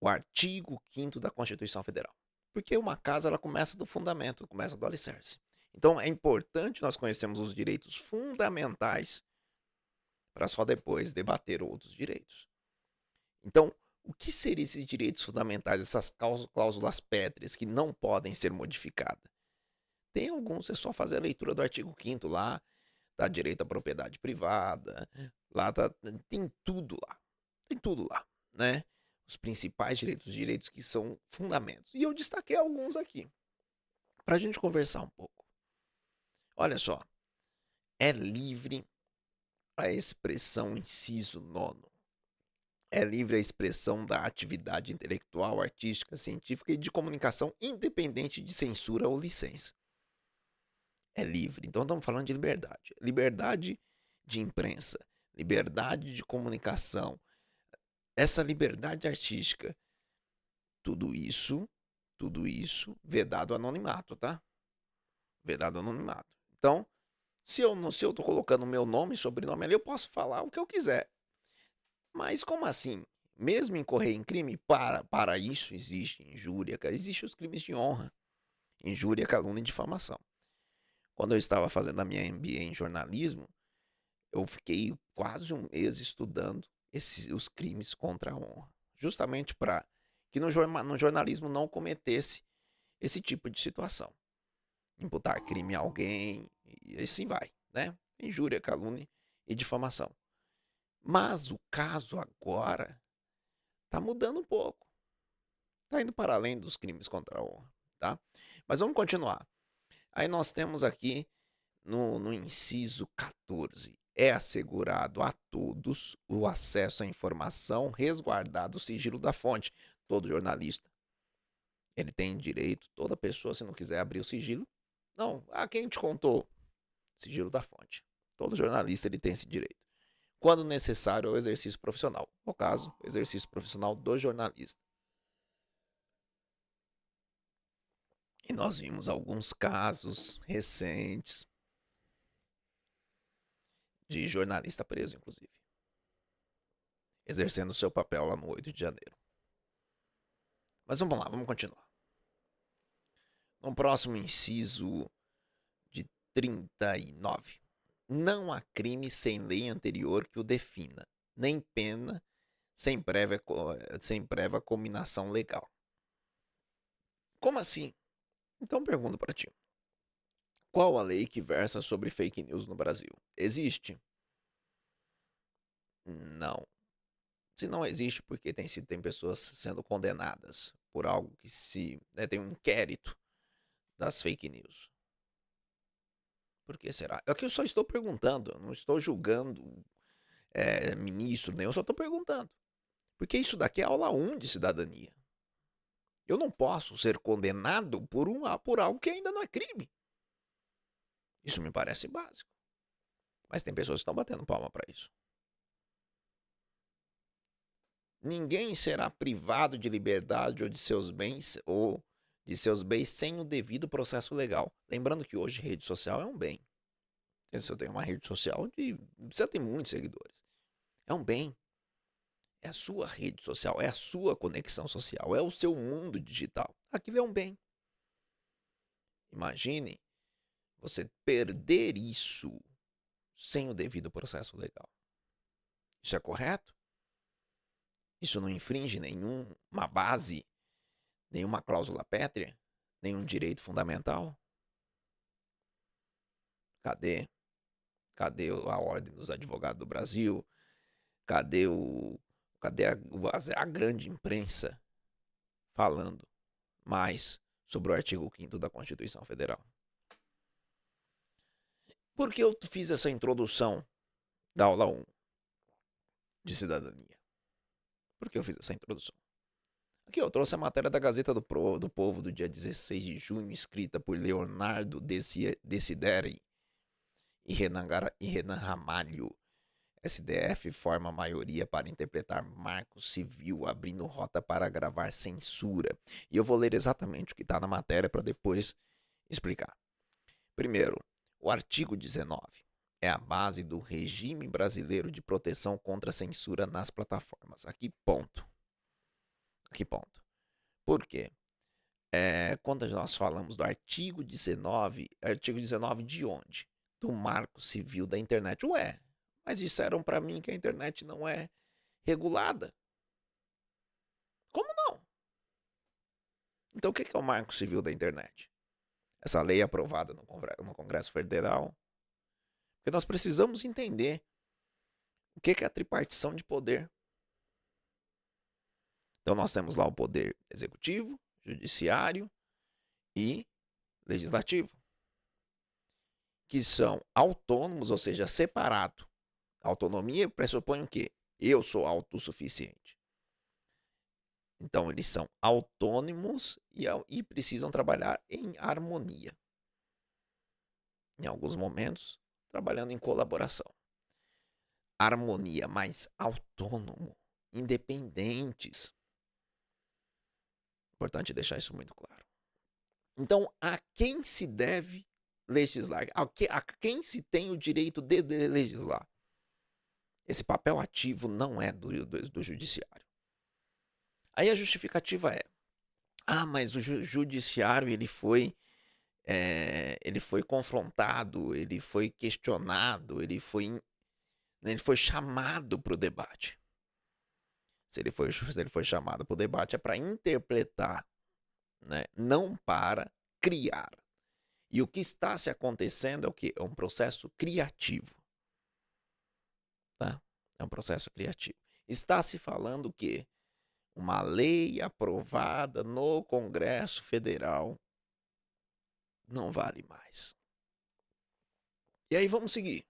o artigo 5º da Constituição Federal. Porque uma casa ela começa do fundamento, começa do alicerce. Então é importante nós conhecermos os direitos fundamentais para só depois debater outros direitos. Então, o que seriam esses direitos fundamentais, essas cláusulas pétreas que não podem ser modificadas? Tem alguns, é só fazer a leitura do artigo 5º lá, dá direito à propriedade privada, Lá tem tudo lá. Tem tudo lá, né? Os principais direitos, os direitos que são fundamentos. E eu destaquei alguns aqui, pra gente conversar um pouco. Olha só, é livre a expressão, inciso 9. É livre a expressão da atividade intelectual, artística, científica e de comunicação independente de censura ou licença. É livre. Então estamos falando de liberdade. Liberdade de imprensa, liberdade de comunicação, essa liberdade artística. Tudo isso vedado anonimato, tá? Vedado anonimato. Então, se eu tô colocando meu nome e sobrenome ali, eu posso falar o que eu quiser. Mas como assim? Mesmo incorrer em crime, para isso existe injúria, existe os crimes de honra, injúria, calúnia e difamação. Quando eu estava fazendo a minha MBA em jornalismo, eu fiquei quase um mês estudando os crimes contra a honra, justamente para que no jornalismo não cometesse esse tipo de situação. Imputar crime a alguém, e assim vai, né? Injúria, calúnia e difamação. Mas o caso agora tá mudando um pouco. Tá indo para além dos crimes contra a honra, tá? Mas vamos continuar. Aí nós temos aqui no inciso 14. É assegurado a todos o acesso à informação, resguardado o sigilo da fonte. Todo jornalista, ele tem direito, toda pessoa, se não quiser abrir o sigilo, não, quem te contou? Sigilo da fonte. Todo jornalista, ele tem esse direito. Quando necessário ao exercício profissional. No caso, exercício profissional do jornalista. E nós vimos alguns casos recentes de jornalista preso, inclusive, exercendo seu papel lá no 8 de janeiro. Mas vamos lá, vamos continuar. No próximo inciso de 39. Não há crime sem lei anterior que o defina, nem pena sem prévia cominação legal. Como assim? Então pergunto para ti. Qual a lei que versa sobre fake news no Brasil? Existe? Não. Se não existe, porque tem pessoas sendo condenadas por algo que tem um inquérito das fake news. Por que será? É o que eu só estou perguntando. Eu não estou julgando ministro, nem eu só estou perguntando. Porque isso daqui é aula 1 de cidadania. Eu não posso ser condenado por algo que ainda não é crime. Isso me parece básico. Mas tem pessoas que estão batendo palma para isso. Ninguém será privado de liberdade ou de seus bens sem o devido processo legal. Lembrando que hoje rede social é um bem. Se eu tenho uma rede social, você tem muitos seguidores. É um bem. É a sua rede social, é a sua conexão social, é o seu mundo digital. Aquilo é um bem. Imagine você perder isso sem o devido processo legal. Isso é correto? Isso não infringe nenhuma base, nenhuma cláusula pétrea, nenhum direito fundamental? Cadê? Cadê a Ordem dos Advogados do Brasil? Cadê a grande imprensa falando mais sobre o artigo 5º da Constituição Federal? Por que eu fiz essa introdução da aula 1 de cidadania? Por que eu fiz essa introdução? Aqui eu trouxe a matéria da Gazeta do Povo do dia 16 de junho, escrita por Leonardo Desideri e Renan Ramalho. STF forma maioria para interpretar marco civil, abrindo rota para agravar censura. E eu vou ler exatamente o que está na matéria para depois explicar. Primeiro, o artigo 19 é a base do regime brasileiro de proteção contra a censura nas plataformas. Aqui ponto. Por quê? Quando nós falamos do artigo 19 de onde? Do Marco Civil da Internet. Ué, mas disseram para mim que a internet não é regulada. Como não? Então o que é o Marco Civil da Internet? Essa lei aprovada no Congresso Federal. Porque nós precisamos entender O que é a tripartição de poder? Então nós temos lá o poder executivo, judiciário e legislativo, que são autônomos, ou seja, separados. Autonomia pressupõe o quê? Eu sou autossuficiente. Então eles são autônomos e precisam trabalhar em harmonia. Em alguns momentos, trabalhando em colaboração. Harmonia, mas autônomo, independentes. Importante deixar isso muito claro. Então, a quem se deve legislar? A quem se tem o direito de legislar? Esse papel ativo não é do judiciário. Aí a justificativa é: mas o judiciário ele foi confrontado, ele foi questionado, ele foi chamado para o debate. Se ele foi chamado para o debate é para interpretar, né? Não para criar. E o que está se acontecendo é o quê? É um processo criativo. Tá? É um processo criativo. Está se falando o quê? Uma lei aprovada no Congresso Federal não vale mais. E aí vamos seguir.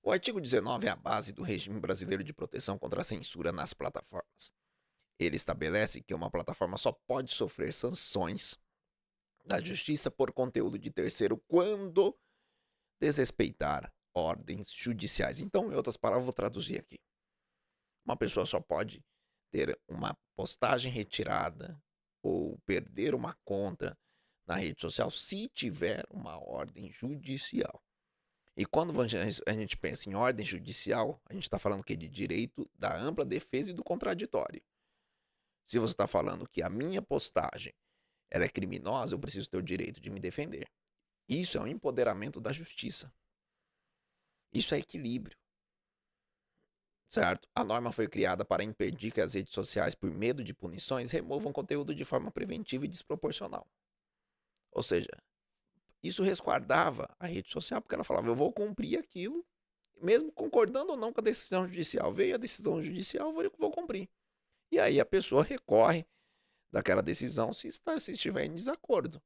O artigo 19 é a base do regime brasileiro de proteção contra a censura nas plataformas. Ele estabelece que uma plataforma só pode sofrer sanções da justiça por conteúdo de terceiro quando desrespeitar ordens judiciais. Então, em outras palavras, vou traduzir aqui. Uma pessoa só pode ter uma postagem retirada ou perder uma conta na rede social se tiver uma ordem judicial. E quando a gente pensa em ordem judicial, a gente está falando que de direito da ampla defesa e do contraditório. Se você está falando que a minha postagem ela é criminosa, eu preciso ter o direito de me defender. Isso é um empoderamento da justiça. Isso é equilíbrio. Certo? A norma foi criada para impedir que as redes sociais, por medo de punições, removam conteúdo de forma preventiva e desproporcional. Ou seja, isso resguardava a rede social, porque ela falava, eu vou cumprir aquilo, mesmo concordando ou não com a decisão judicial. Veio a decisão judicial, eu vou cumprir. E aí a pessoa recorre daquela decisão se estiver em desacordo.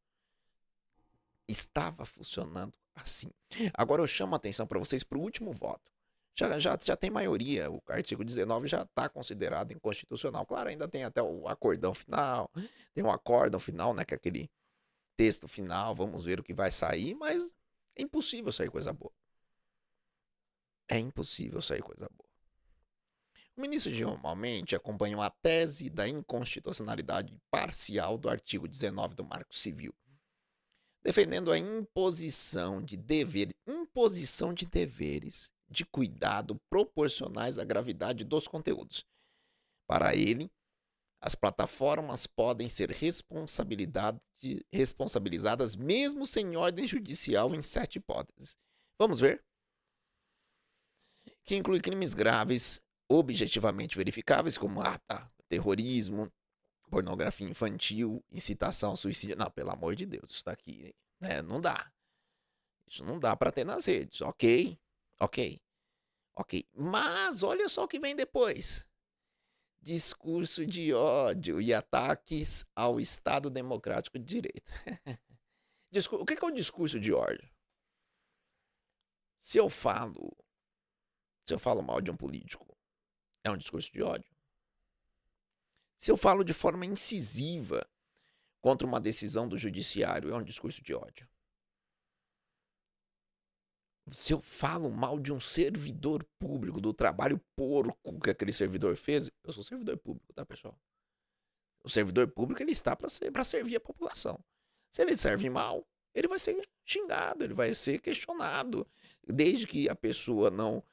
Estava funcionando assim. Agora eu chamo a atenção para vocês para o último voto. Já tem maioria, o artigo 19 já está considerado inconstitucional. Claro, ainda tem até o acordão final, tem um acórdão final, né, que é aquele texto final, vamos ver o que vai sair, mas é impossível sair coisa boa. É impossível sair coisa boa. O ministro Gilmar Mendes acompanhou a tese da inconstitucionalidade parcial do artigo 19 do Marco Civil, defendendo a imposição de deveres de cuidado proporcionais à gravidade dos conteúdos. Para ele, as plataformas podem ser responsabilizadas mesmo sem ordem judicial em 7 hipóteses. Vamos ver? Que inclui crimes graves, objetivamente verificáveis, como terrorismo, pornografia infantil, incitação, suicídio. Não, pelo amor de Deus, isso está aqui, né? Não dá. Isso não dá para ter nas redes. Ok. Mas olha só o que vem depois. Discurso de ódio e ataques ao Estado Democrático de Direito. O que é o discurso de ódio? Se eu falo mal de um político, é um discurso de ódio. Se eu falo de forma incisiva contra uma decisão do judiciário, é um discurso de ódio. Se eu falo mal de um servidor público, do trabalho porco que aquele servidor fez, eu sou servidor público, tá, pessoal? O servidor público ele está para servir a população. Se ele serve mal, ele vai ser xingado, ele vai ser questionado. Desde que a pessoa não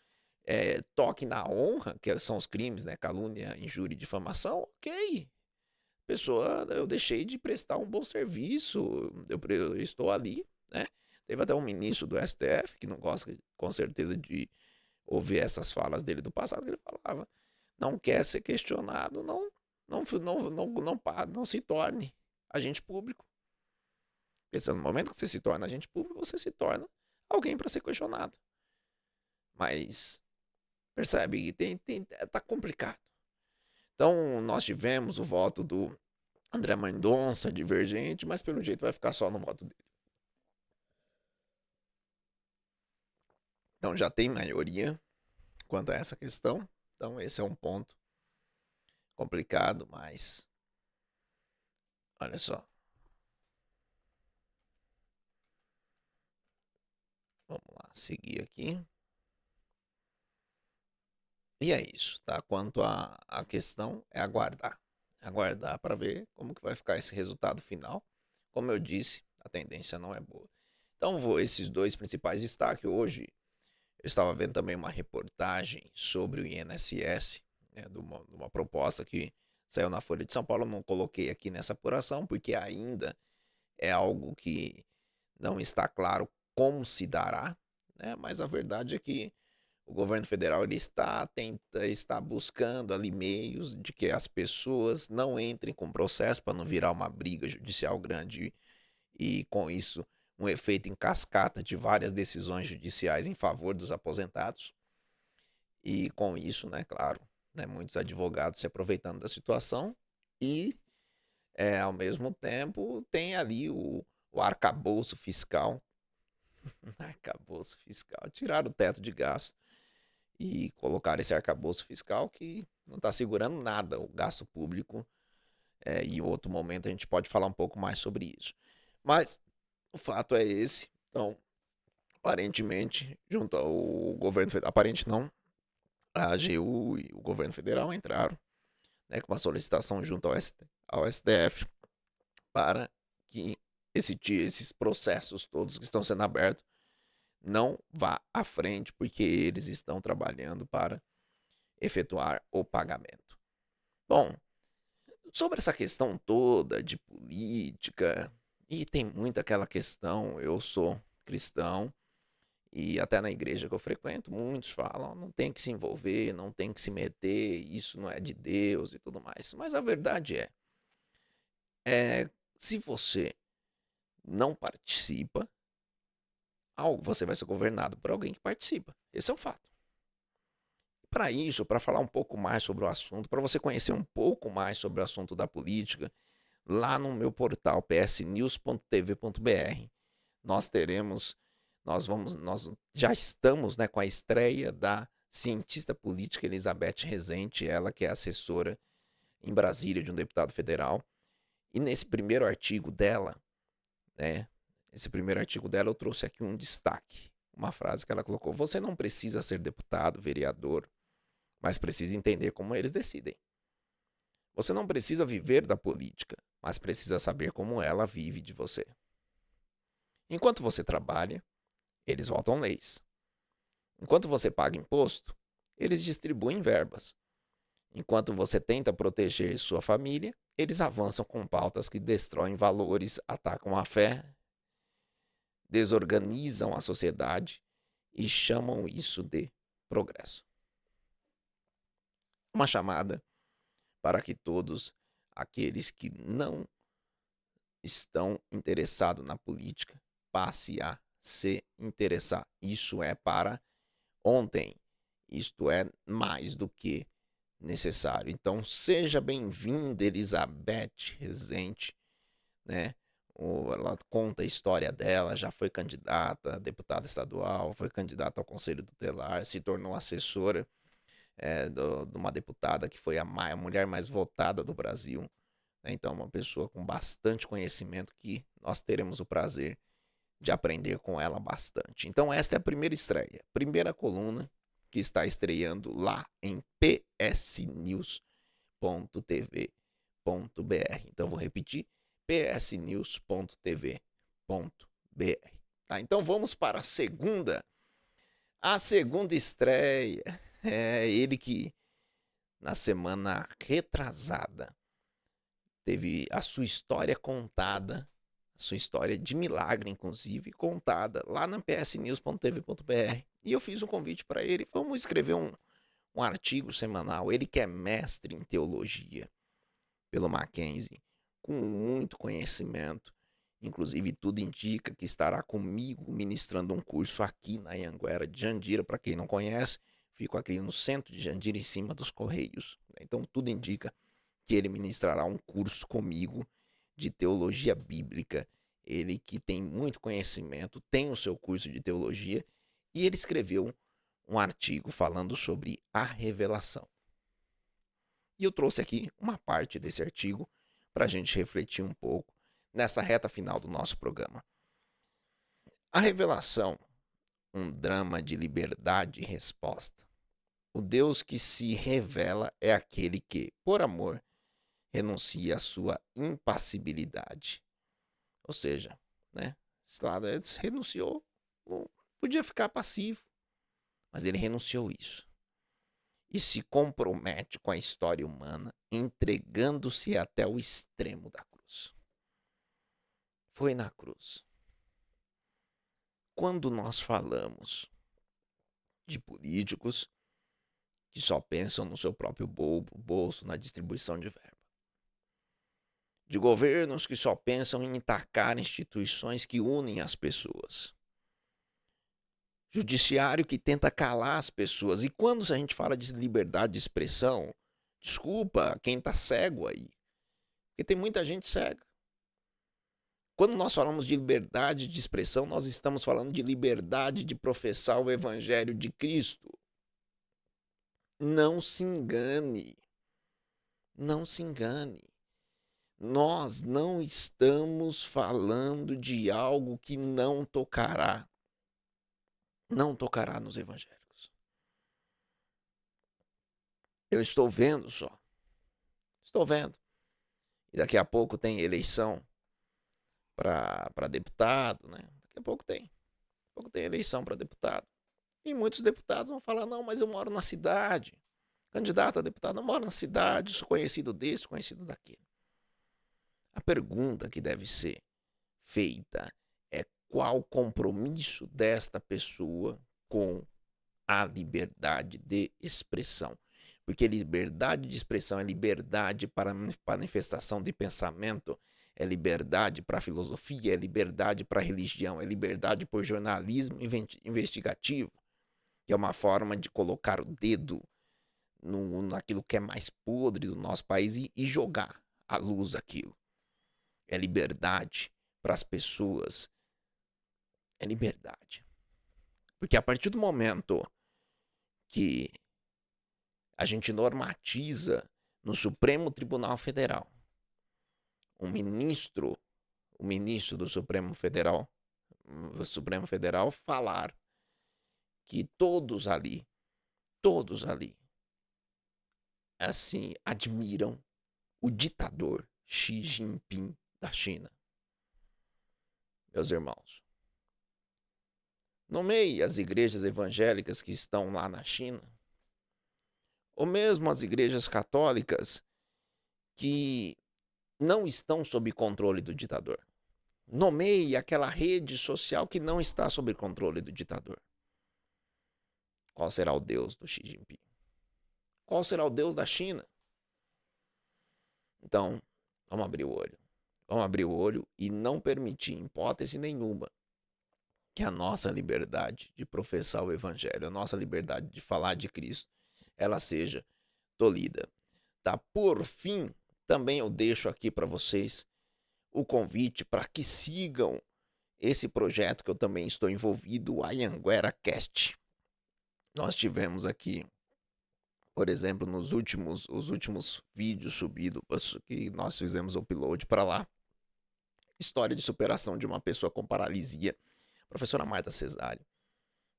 toque na honra, que são os crimes, né? Calúnia, injúria e difamação, ok. Pessoa, eu deixei de prestar um bom serviço, eu estou ali, né? Teve até um ministro do STF que não gosta, com certeza, de ouvir essas falas dele do passado, que ele falava, não quer ser questionado, não se torne agente público. Porque no momento que você se torna agente público, você se torna alguém para ser questionado. Mas Percebe? E tá complicado. Então, nós tivemos o voto do André Mendonça, divergente, mas pelo jeito vai ficar só no voto dele. Então, já tem maioria quanto a essa questão. Então, esse é um ponto complicado, mas olha só. Vamos lá, seguir aqui. E é isso, tá? Quanto à questão, é aguardar. Aguardar para ver como que vai ficar esse resultado final. Como eu disse, a tendência não é boa. Então, esses dois principais destaques. Hoje, eu estava vendo também uma reportagem sobre o INSS, né, de uma proposta que saiu na Folha de São Paulo. Eu não coloquei aqui nessa apuração, porque ainda é algo que não está claro como se dará, né? Mas a verdade é que o governo federal ele está buscando ali meios de que as pessoas não entrem com processo para não virar uma briga judicial grande e com isso um efeito em cascata de várias decisões judiciais em favor dos aposentados. E com isso, né, claro, né, muitos advogados se aproveitando da situação e, ao mesmo tempo, tem ali o arcabouço fiscal. Arcabouço fiscal. Tirar o teto de gasto e colocar esse arcabouço fiscal que não está segurando nada o gasto público. E em outro momento a gente pode falar um pouco mais sobre isso. Mas o fato é esse. Então, aparentemente, junto ao governo federal, aparente não, a AGU e o governo federal entraram, né, com uma solicitação junto ao STF para que esses processos todos que estão sendo abertos não vá à frente, porque eles estão trabalhando para efetuar o pagamento. Bom, sobre essa questão toda de política, e tem muita aquela questão, eu sou cristão, e até na igreja que eu frequento, muitos falam, não tem que se envolver, não tem que se meter, isso não é de Deus e tudo mais. Mas a verdade se você não participa, você vai ser governado por alguém que participa. Esse é o fato. Para isso, para falar um pouco mais sobre o assunto, para você conhecer um pouco mais sobre o assunto da política, lá no meu portal psnews.tv.br, nós já estamos, né, com a estreia da cientista política Elizabeth Rezende, ela que é assessora em Brasília de um deputado federal. E nesse primeiro artigo dela, né, eu trouxe aqui um destaque, uma frase que ela colocou: você não precisa ser deputado, vereador, mas precisa entender como eles decidem. Você não precisa viver da política, mas precisa saber como ela vive de você. Enquanto você trabalha, eles votam leis. Enquanto você paga imposto, eles distribuem verbas. Enquanto você tenta proteger sua família, eles avançam com pautas que destroem valores, atacam a fé, desorganizam a sociedade e chamam isso de progresso. Uma chamada para que todos aqueles que não estão interessados na política passe a se interessar. Isso é para ontem. Isto é mais do que necessário. Então, seja bem-vinda, Elizabeth Rezende, né? Ela conta a história dela, já foi candidata a deputada estadual, foi candidata ao Conselho Tutelar, se tornou assessora de uma deputada que foi a mulher mais votada do Brasil. Né? Então, uma pessoa com bastante conhecimento que nós teremos o prazer de aprender com ela bastante. Então, esta é a primeira estreia, primeira coluna que está estreando lá em psnews.tv.br. Então, vou repetir, psnews.tv.br. Tá? Então, vamos para a segunda estreia. É ele que, na semana retrasada, teve a sua história contada, a sua história de milagre, inclusive, contada lá na psnews.tv.br. E eu fiz um convite para ele, vamos escrever um artigo semanal. Ele que é mestre em teologia pelo Mackenzie, com muito conhecimento. Inclusive, tudo indica que estará comigo ministrando um curso aqui na Anhanguera de Jandira. Para quem não conhece, fico aqui no centro de Jandira, em cima dos Correios. Então tudo indica que ele ministrará um curso comigo de teologia bíblica. Ele que tem muito conhecimento, tem o seu curso de teologia, e ele escreveu um artigo falando sobre a revelação. E eu trouxe aqui uma parte desse artigo para a gente refletir um pouco nessa reta final do nosso programa. A revelação, um drama de liberdade e resposta. O Deus que se revela é aquele que, por amor, renuncia à sua impassibilidade. Ou seja, né, esse lado ele renunciou, podia ficar passivo, mas ele renunciou isso. E se compromete com a história humana, entregando-se até o extremo da cruz. Foi na cruz. Quando nós falamos de políticos que só pensam no seu próprio bolso, na distribuição de verba, de governos que só pensam em atacar instituições que unem as pessoas, judiciário que tenta calar as pessoas. E quando a gente fala de liberdade de expressão, desculpa quem está cego aí, porque tem muita gente cega. Quando nós falamos de liberdade de expressão, nós estamos falando de liberdade de professar o evangelho de Cristo. Não se engane. Não se engane. Nós não estamos falando de algo que não tocará nos evangélicos. Eu estou vendo só. Estou vendo. E daqui a pouco tem eleição para deputado, né? Daqui a pouco tem. Daqui a pouco tem eleição para deputado. E muitos deputados vão falar, não, mas eu moro na cidade. Candidato a deputado, eu moro na cidade, sou conhecido desse, conhecido daquele. A pergunta que deve ser feita é qual o compromisso desta pessoa com a liberdade de expressão. Porque liberdade de expressão é liberdade para manifestação de pensamento, é liberdade para filosofia, é liberdade para religião, é liberdade por jornalismo investigativo, que é uma forma de colocar o dedo naquilo que é mais podre do nosso país e jogar à luz aquilo. É liberdade para as pessoas. É liberdade. Porque a partir do momento que a gente normatiza no Supremo Tribunal Federal o ministro do Supremo Federal falar que todos ali, assim, admiram o ditador Xi Jinping da China. Meus irmãos, nomeie as igrejas evangélicas que estão lá na China, ou mesmo as igrejas católicas que não estão sob controle do ditador. Nomeie aquela rede social que não está sob controle do ditador. Qual será o Deus do Xi Jinping? Qual será o Deus da China? Então, vamos abrir o olho. Vamos abrir o olho e não permitir, em hipótese nenhuma, que a nossa liberdade de professar o evangelho, a nossa liberdade de falar de Cristo, ela seja tolhida. Tá? Por fim, também eu deixo aqui para vocês o convite para que sigam esse projeto que eu também estou envolvido, o Anhanguera Cast. Nós tivemos aqui, por exemplo, os últimos vídeos subidos, que nós fizemos o upload para lá, história de superação de uma pessoa com paralisia. A professora Marta Cesário,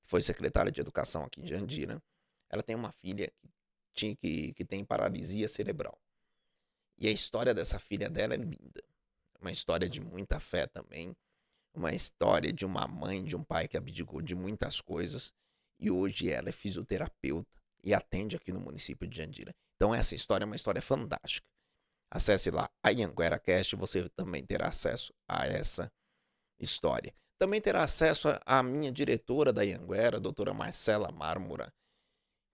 que foi secretária de Educação aqui em Jandira, ela tem uma filha que tem paralisia cerebral. E a história dessa filha dela é linda. Uma história de muita fé também. Uma história de uma mãe, de um pai que abdicou de muitas coisas. E hoje ela é fisioterapeuta e atende aqui no município de Jandira. Então essa história é uma história fantástica. Acesse lá a AnhangueraCast e você também terá acesso a essa história. Também terá acesso à minha diretora da Anhanguera, a doutora Marcela Mármora,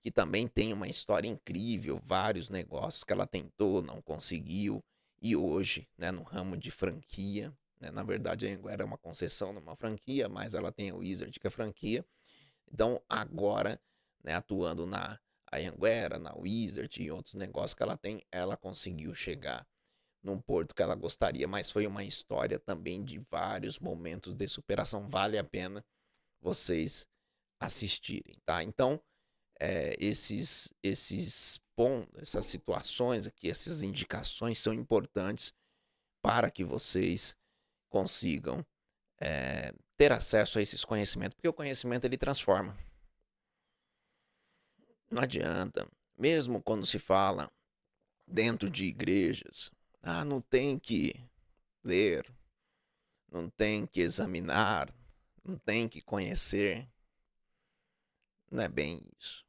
que também tem uma história incrível, vários negócios que ela tentou, não conseguiu, e hoje, né, no ramo de franquia, né, na verdade a Anhanguera é uma concessão, não uma franquia, mas ela tem o Wizard, que é franquia. Então agora né, atuando na Anhanguera, na Wizard e outros negócios que ela tem, ela conseguiu chegar num porto que ela gostaria, mas foi uma história também de vários momentos de superação. Vale a pena vocês assistirem, tá? Então, essas situações aqui, essas indicações são importantes para que vocês consigam ter acesso a esses conhecimentos, porque o conhecimento ele transforma. Não adianta, mesmo quando se fala dentro de igrejas, não tem que ler, não tem que examinar, não tem que conhecer. Não é bem isso.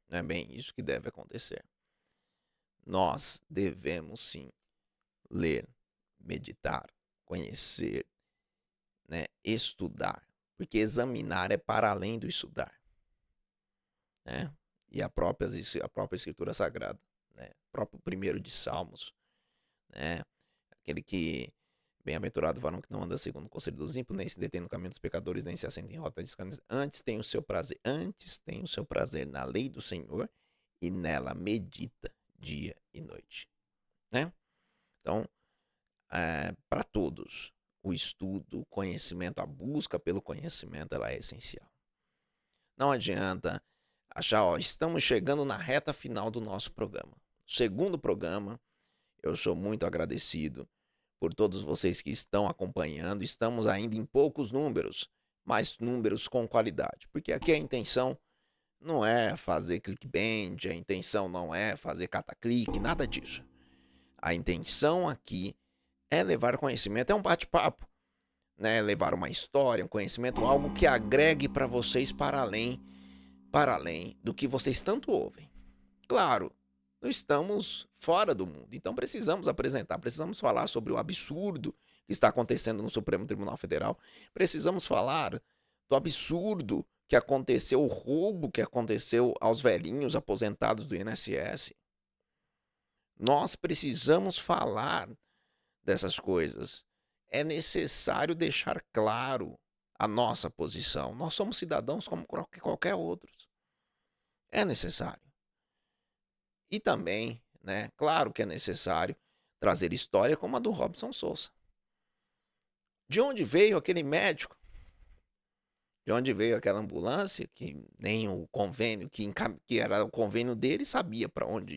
Não é bem isso que deve acontecer. Nós devemos sim ler, meditar, conhecer, né, estudar, porque examinar é para além do estudar, né? E a própria Escritura Sagrada, né? O próprio primeiro de Salmos, né? Aquele que bem-aventurado o varão que não anda segundo o conselho dos ímpios, nem se detém no caminho dos pecadores, nem se assenta em rota de escândalos. Antes tem o seu prazer na lei do Senhor e nela medita dia e noite, né? Então, para todos, o estudo, o conhecimento, a busca pelo conhecimento, ela é essencial. Não adianta achar, estamos chegando na reta final do nosso programa. Segundo programa, eu sou muito agradecido por todos vocês que estão acompanhando. Estamos ainda em poucos números, mas números com qualidade, porque aqui a intenção não é fazer clickbait, a intenção não é fazer cataclique, nada disso. A intenção aqui é levar conhecimento, é um bate-papo, né? Levar uma história, um conhecimento, algo que agregue para vocês para além do que vocês tanto ouvem. Claro, não estamos fora do mundo, então precisamos apresentar, precisamos falar sobre o absurdo que está acontecendo no Supremo Tribunal Federal, precisamos falar do absurdo que aconteceu, o roubo que aconteceu aos velhinhos aposentados do INSS. Nós precisamos falar dessas coisas. É necessário deixar claro a nossa posição. Nós somos cidadãos como qualquer outro. É necessário. E também, né, claro que é necessário trazer história como a do Robson Souza. De onde veio aquele médico? De onde veio aquela ambulância que nem o convênio, que era o convênio dele, sabia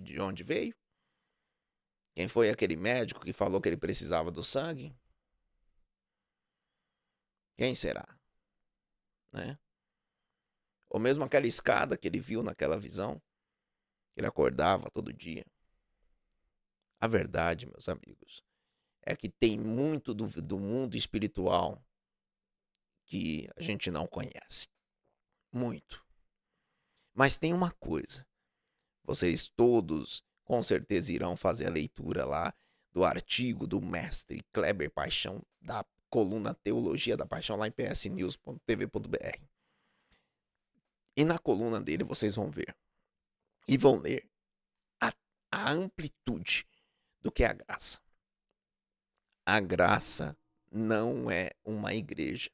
de onde veio? Quem foi aquele médico que falou que ele precisava do sangue? Quem será? Né? Ou mesmo aquela escada que ele viu naquela visão, que ele acordava todo dia. A verdade, meus amigos, é que tem muito do mundo espiritual que a gente não conhece. Muito. Mas tem uma coisa. Vocês todos com certeza irão fazer a leitura lá do artigo do mestre Kleber Paixão, da coluna Teologia da Paixão, lá em psnews.tv.br. E na coluna dele vocês vão ver e vão ler a amplitude do que é a graça. A graça não é uma igreja.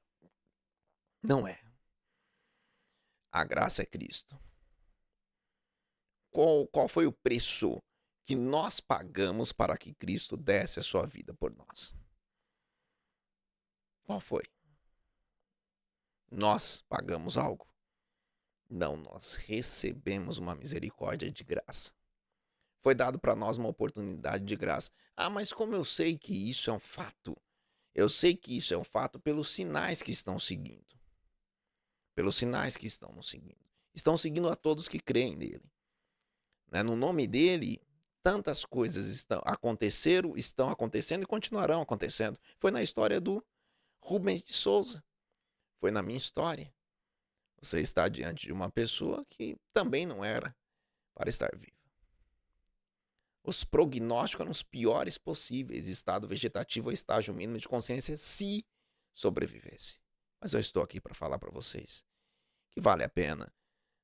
Não é. A graça é Cristo. Qual foi o preço que nós pagamos para que Cristo desse a sua vida por nós? Qual foi? Nós pagamos algo? Não, nós recebemos uma misericórdia de graça. Foi dado para nós uma oportunidade de graça. Mas como eu sei que isso é um fato? Eu sei que isso é um fato pelos sinais que estão seguindo. Pelos sinais que estão nos seguindo. Estão seguindo a todos que creem nele. No nome dele, tantas coisas estão acontecendo e continuarão acontecendo. Foi na história do Rubens de Souza. Foi na minha história. Você está diante de uma pessoa que também não era para estar viva. Os prognósticos eram os piores possíveis, estado vegetativo ou estágio mínimo de consciência, se sobrevivesse. Mas eu estou aqui para falar para vocês que vale a pena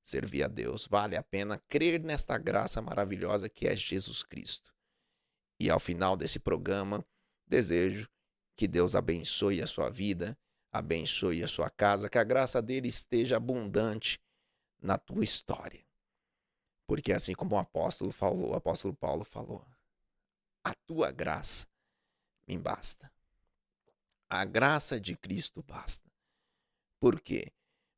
servir a Deus, vale a pena crer nesta graça maravilhosa que é Jesus Cristo. E ao final desse programa, desejo que Deus abençoe a sua vida, abençoe a sua casa, que a graça dele esteja abundante na tua história. Porque assim como o apóstolo Paulo falou, a tua graça me basta. A graça de Cristo basta. Por quê?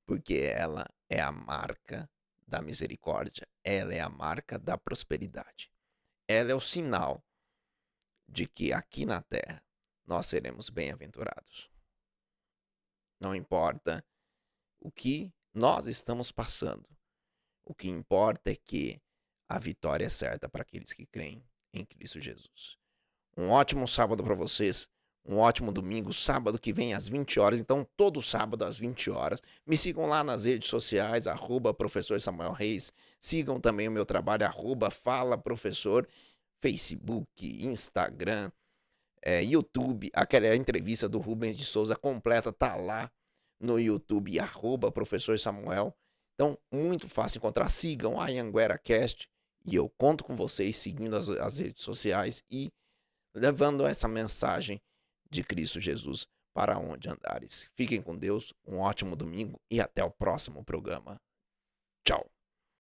Porque ela é a marca da misericórdia, ela é a marca da prosperidade. Ela é o sinal de que aqui na terra nós seremos bem-aventurados. Não importa o que nós estamos passando, o que importa é que a vitória é certa para aqueles que creem em Cristo Jesus. Um ótimo sábado para vocês. Um ótimo domingo, sábado que vem às 20 horas. Então, todo sábado às 20 horas. Me sigam lá nas redes sociais, @professor Samuel Reis. Sigam também o meu trabalho, @Fala Professor, Facebook, Instagram, YouTube. Aquela entrevista do Rubens de Souza completa tá lá no YouTube, @Professor Samuel. Então, muito fácil encontrar. Sigam a Anhanguera Cast e eu conto com vocês seguindo as redes sociais e levando essa mensagem de Cristo Jesus para onde andares. Fiquem com Deus, um ótimo domingo e até o próximo programa. Tchau.